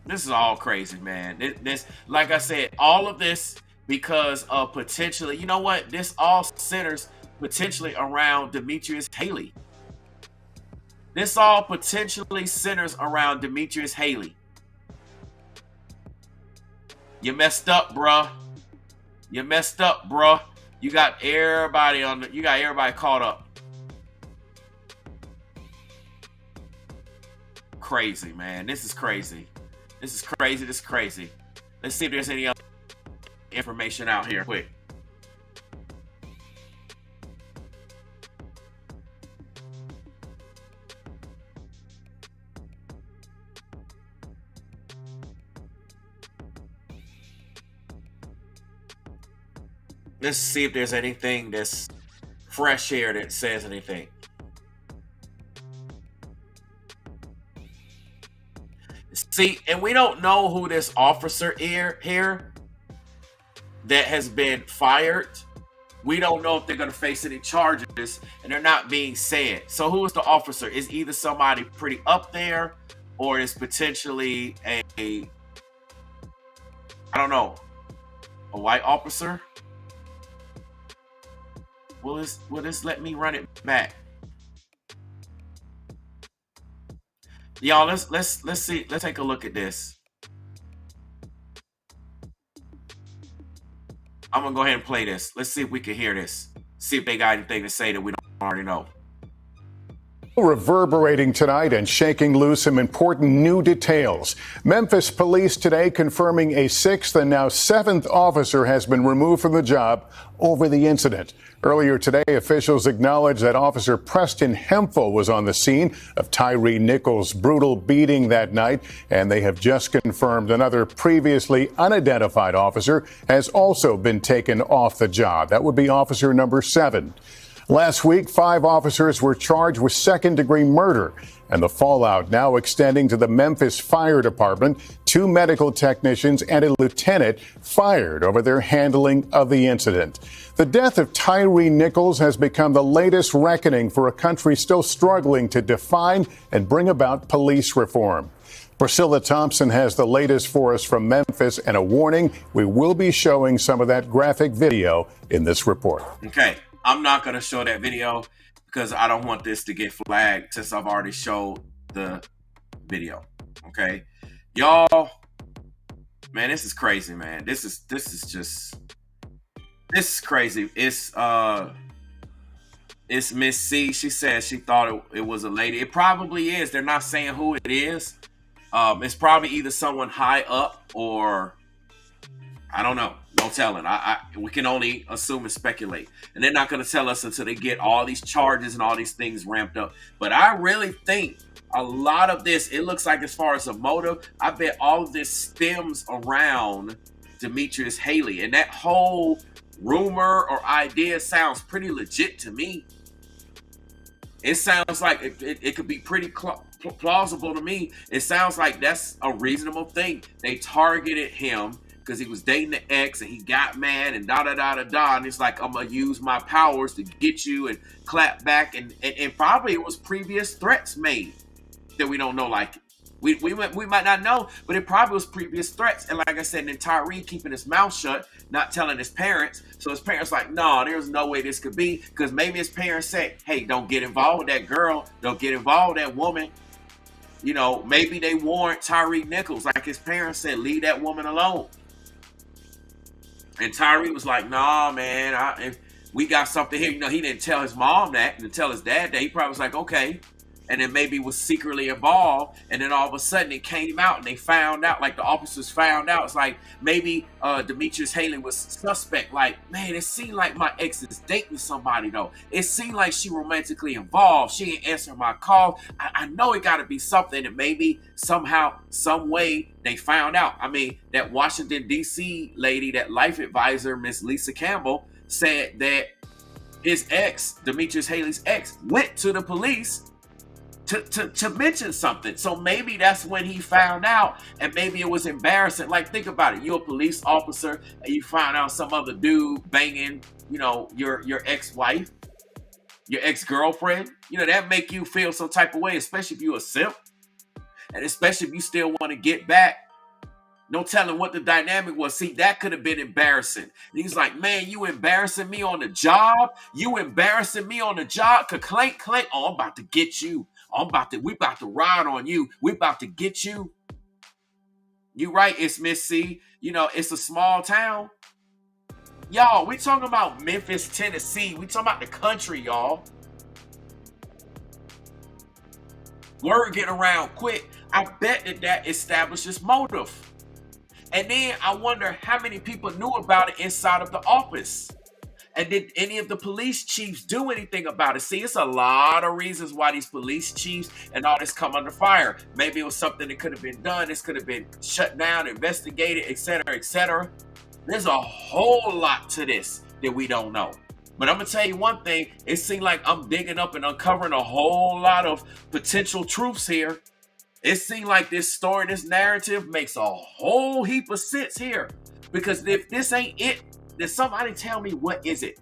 This is all crazy, man. This, like I said, all of this because of potentially, you know what? This all centers potentially around Demetrius Haley. This all potentially centers around Demetrius Haley. You messed up, bruh. You messed up, bruh. You got everybody caught up. Crazy, man. This is crazy. This is crazy. This is crazy. Let's see if there's any other information out here quick. Let's see if there's anything that's fresh here that says anything. See, and we don't know who this officer here that has been fired. We don't know if they're going to face any charges, and they're not being said. So who is the officer? Is either somebody pretty up there, or is potentially a I don't know, a white officer? Will this let me run it back? Y'all, let's see. Let's take a look at this. I'm gonna go ahead and play this. Let's see if we can hear this. See if they got anything to say that we don't already know. Reverberating tonight and shaking loose some important new details. Memphis police today confirming a sixth and now seventh officer has been removed from the job over the incident. Earlier today, officials acknowledged that Officer Preston Hemphill was on the scene of Tyre Nichols' brutal beating that night, and they have just confirmed another previously unidentified officer has also been taken off the job. That would be officer number 7. Last week, 5 officers were charged with second-degree murder, and the fallout now extending to the Memphis Fire Department. 2 medical technicians and a lieutenant fired over their handling of the incident. The death of Tyre Nichols has become the latest reckoning for a country still struggling to define and bring about police reform. Priscilla Thompson has the latest for us from Memphis, and a warning: we will be showing some of that graphic video in this report. Okay. I'm not going to show that video because I don't want this to get flagged since I've already showed the video. Okay. Y'all, man, this is crazy, man. This is crazy. It's Miss C. She said she thought it was a lady. It probably is. They're not saying who it is. It's probably either someone high up or I don't know. No telling. We can only assume and speculate. And they're not going to tell us until they get all these charges and all these things ramped up. But I really think a lot of this, it looks like as far as a motive, I bet all of this stems around Demetrius Haley. And that whole rumor or idea sounds pretty legit to me. It sounds like it could be pretty plausible to me. It sounds like that's a reasonable thing. They targeted him because he was dating the ex and he got mad and da-da-da-da-da. And it's like, I'm going to use my powers to get you and clap back. And probably it was previous threats made that we don't know. Like, we might not know, but it probably was previous threats. And like I said, then Tyre keeping his mouth shut, not telling his parents. So his parents like, no, there's no way this could be. Because maybe his parents said, hey, don't get involved with that girl. Don't get involved with that woman. You know, maybe they warned Tyre Nichols. Like his parents said, leave that woman alone. And Tyre was like, nah, man, we got something here. You know, he didn't tell his mom that, didn't tell his dad that. He probably was like, okay. And then maybe was secretly involved. And then all of a sudden it came out and they found out, like the officers found out. It's like maybe Demetrius Haley was suspect. Like, man, it seemed like my ex is dating somebody, though. It seemed like she romantically involved. She didn't answer my call. I know it got to be something. And maybe somehow, some way they found out. I mean, that Washington, D.C. lady, that life advisor, Miss Lisa Campbell, said that his ex, Demetrius Haley's ex, went to the police to mention something. So maybe that's when he found out, and maybe it was embarrassing. Like, think about it. You're a police officer and you find out some other dude banging, you know, your ex-wife, your ex-girlfriend. You know, that make you feel some type of way, especially if you're a simp. And especially if you still want to get back. No telling what the dynamic was. See, that could have been embarrassing. And he's like, man, you embarrassing me on the job? You embarrassing me on the job? Clank, clank. Oh, I'm about to get you. We about to ride on you. We about to get you. You right, it's Miss C. You know, it's a small town. Y'all, we talking about Memphis, Tennessee. We talking about the country, y'all. Word getting around quick. I bet that establishes motive. And then I wonder how many people knew about it inside of the office. And did any of the police chiefs do anything about it? See, it's a lot of reasons why these police chiefs and all this come under fire. Maybe it was something that could have been done. This could have been shut down, investigated, etc., etc. There's a whole lot to this that we don't know. But I'm going to tell you one thing. It seems like I'm digging up and uncovering a whole lot of potential truths here. It seems like this story, this narrative makes a whole heap of sense here. Because if this ain't it, then somebody tell me, what is it?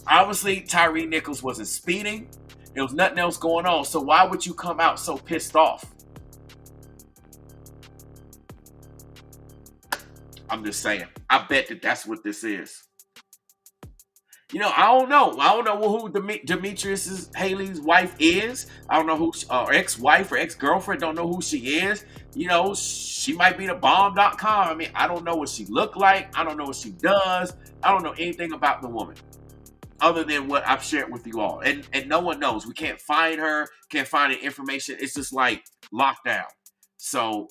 Obviously, Tyre Nichols wasn't speeding. There was nothing else going on. So why would you come out so pissed off? I'm just saying. I bet that's what this is. You know, I don't know. I don't know who Demetrius Haley's wife is. I don't know who, or ex-wife or ex-girlfriend. Don't know who she is. You know, she might be the bomb.com. I mean, I don't know what she looked like. I don't know what she does. I don't know anything about the woman. other than what I've shared with you all. And no one knows. We can't find her, can't find any information. It's just like lockdown. So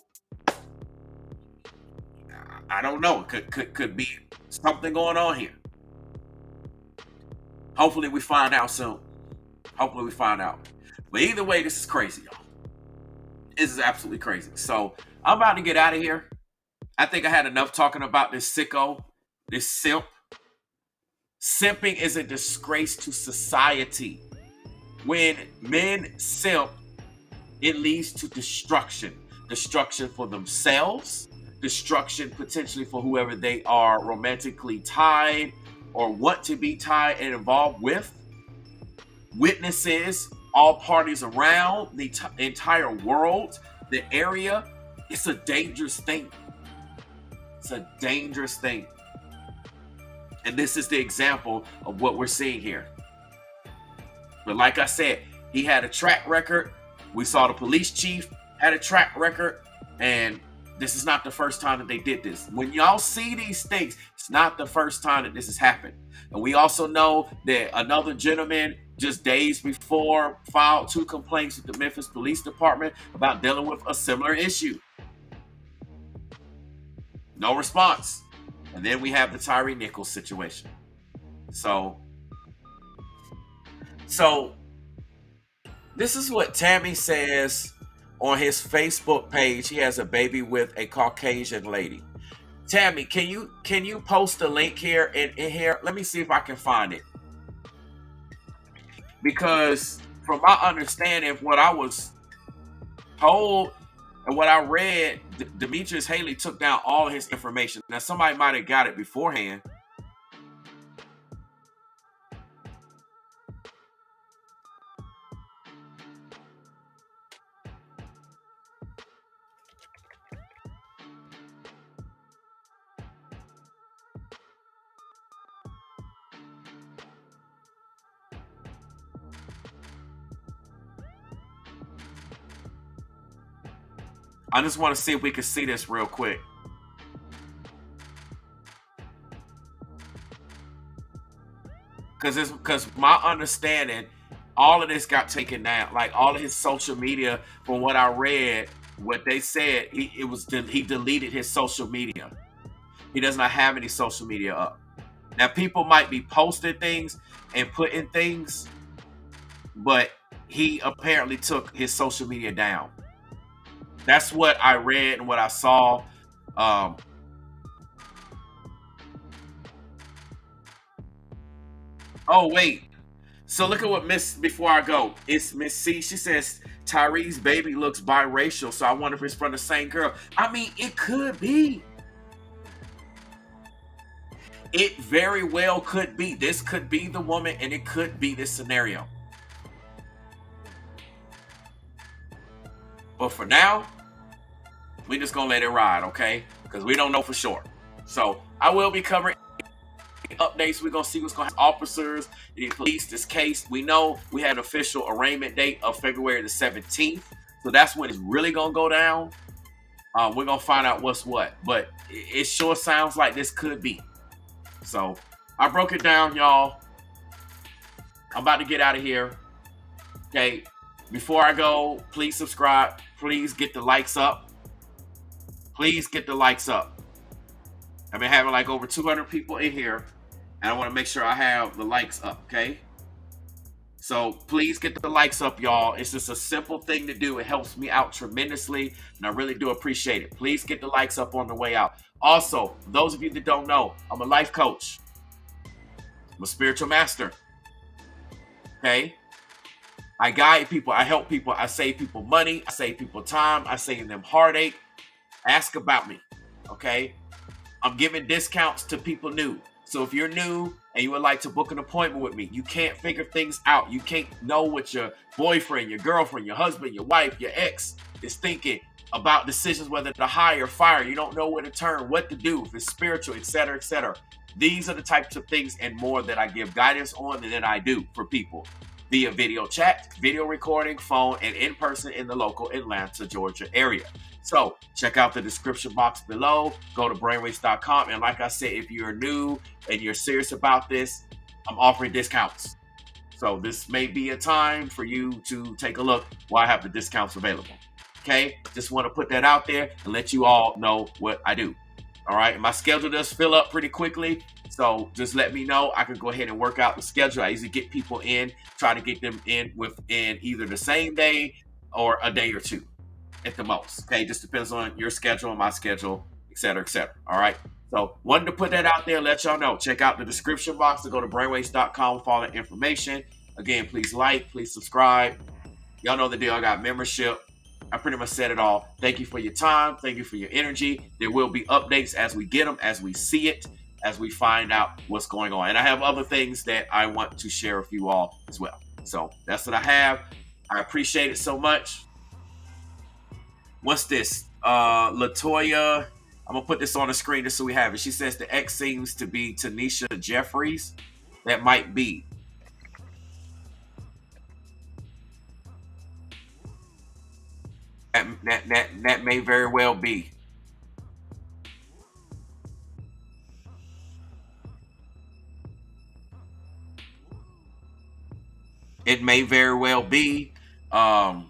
I don't know. Could be something going on here. Hopefully we find out soon. Hopefully we find out. But either way, this is crazy, y'all. This is absolutely crazy. So I'm about to get out of here. I think I had enough talking about this sicko, this simp. Simping is a disgrace to society. When men simp, it leads to destruction. Destruction for themselves, destruction potentially for whoever they are romantically tied or want to be tied and involved with. Witnesses, all parties around, the entire world, the area. It's a dangerous thing. It's a dangerous thing. And this is the example of what we're seeing here. But like I said, he had a track record. We saw the police chief had a track record. And this is not the first time that they did this. When y'all see these things, it's not the first time that this has happened. And we also know that another gentleman just days before filed 2 complaints with the Memphis Police Department about dealing with a similar issue. No response. And then we have the Tyre Nichols situation. So this is what Tammy says on his Facebook page. He has a baby with a Caucasian lady. Tammy, can you post a link here in here? Let me see if I can find it. Because from my understanding of what I was told and what I read, Demetrius Haley took down all his information. Now, somebody might have got it beforehand. I just want to see if we can see this real quick. Because my understanding, all of this got taken down. Like all of his social media, from what I read, what they said, he deleted his social media. He does not have any social media up. Now people might be posting things and putting things, but he apparently took his social media down. That's what I read and what I saw. Oh, wait. So look at what before I go. It's Miss C. She says, Tyre's baby looks biracial, so I wonder if it's from the same girl. I mean, it could be. It very well could be. This could be the woman, and it could be this scenario. But for now, we just gonna let it ride, okay? Because we don't know for sure. So I will be covering updates. We're gonna see what's going to happen. Officers, the police, this case. We know we had an official arraignment date of February the 17th. So that's when it's really gonna go down. We're gonna find out what's what. But it sure sounds like this could be. So I broke it down, y'all. I'm about to get out of here. Okay. Before I go, please subscribe. Please get the likes up. Please get the likes up. I've been having like over 200 people in here, and I want to make sure I have the likes up, okay? So please get the likes up, y'all. It's just a simple thing to do. It helps me out tremendously, and I really do appreciate it. Please get the likes up on the way out. Also, those of you that don't know, I'm a life coach. I'm a spiritual master, okay? I guide people. I help people. I save people money. I save people time. I save them heartache. Ask about me, okay? I'm giving discounts to people new. So if you're new and you would like to book an appointment with me, you can't figure things out. You can't know what your boyfriend, your girlfriend, your husband, your wife, your ex is thinking about decisions, whether to hire or fire. You don't know where to turn, what to do, if it's spiritual, etc., etc. These are the types of things and more that I give guidance on and that I do for people via video chat, video recording, phone, and in person in the local Atlanta, Georgia area. So check out the description box below. Go to brainwaves.com. And like I said, if you're new and you're serious about this, I'm offering discounts. So this may be a time for you to take a look while I have the discounts available. Okay, just want to put that out there and let you all know what I do. All right, my schedule does fill up pretty quickly, so just let me know. I can go ahead and work out the schedule. I usually get people in, try to get them in within either the same day or a day or two at the most. Okay, just depends on your schedule and my schedule, et cetera, et cetera. All right. So wanted to put that out there, let y'all know. Check out the description box to go to brainwaves.com for all the information. Again, please like, please subscribe. Y'all know the deal. I got membership. I pretty much said it all. Thank you for your time. Thank you for your energy. There will be updates as we get them, as we see it, as we find out what's going on. And I have other things that I want to share with you all as well. So that's what I have. I appreciate it so much. What's this? Latoya. I'm gonna put this on the screen just so we have it. She says the X seems to be Tanisha Jeffries. That might be. That may very well be. It may very well be. Of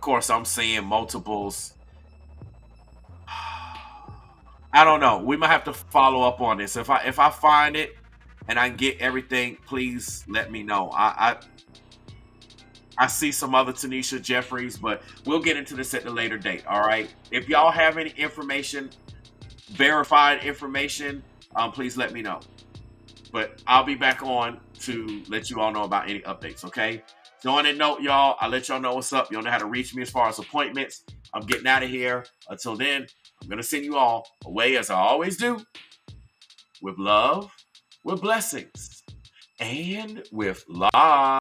course, I'm seeing multiples. I don't know. We might have to follow up on this. If I find it and I get everything, please let me know. I see some other Tanisha Jeffries, but we'll get into this at the later date. All right. If y'all have any information, verified information, please let me know. But I'll be back on to let you all know about any updates. Okay. So on that note, y'all, I'll let y'all know what's up. Y'all know how to reach me as far as appointments. I'm getting out of here. Until then, I'm going to send you all away as I always do, with love, with blessings, and with love.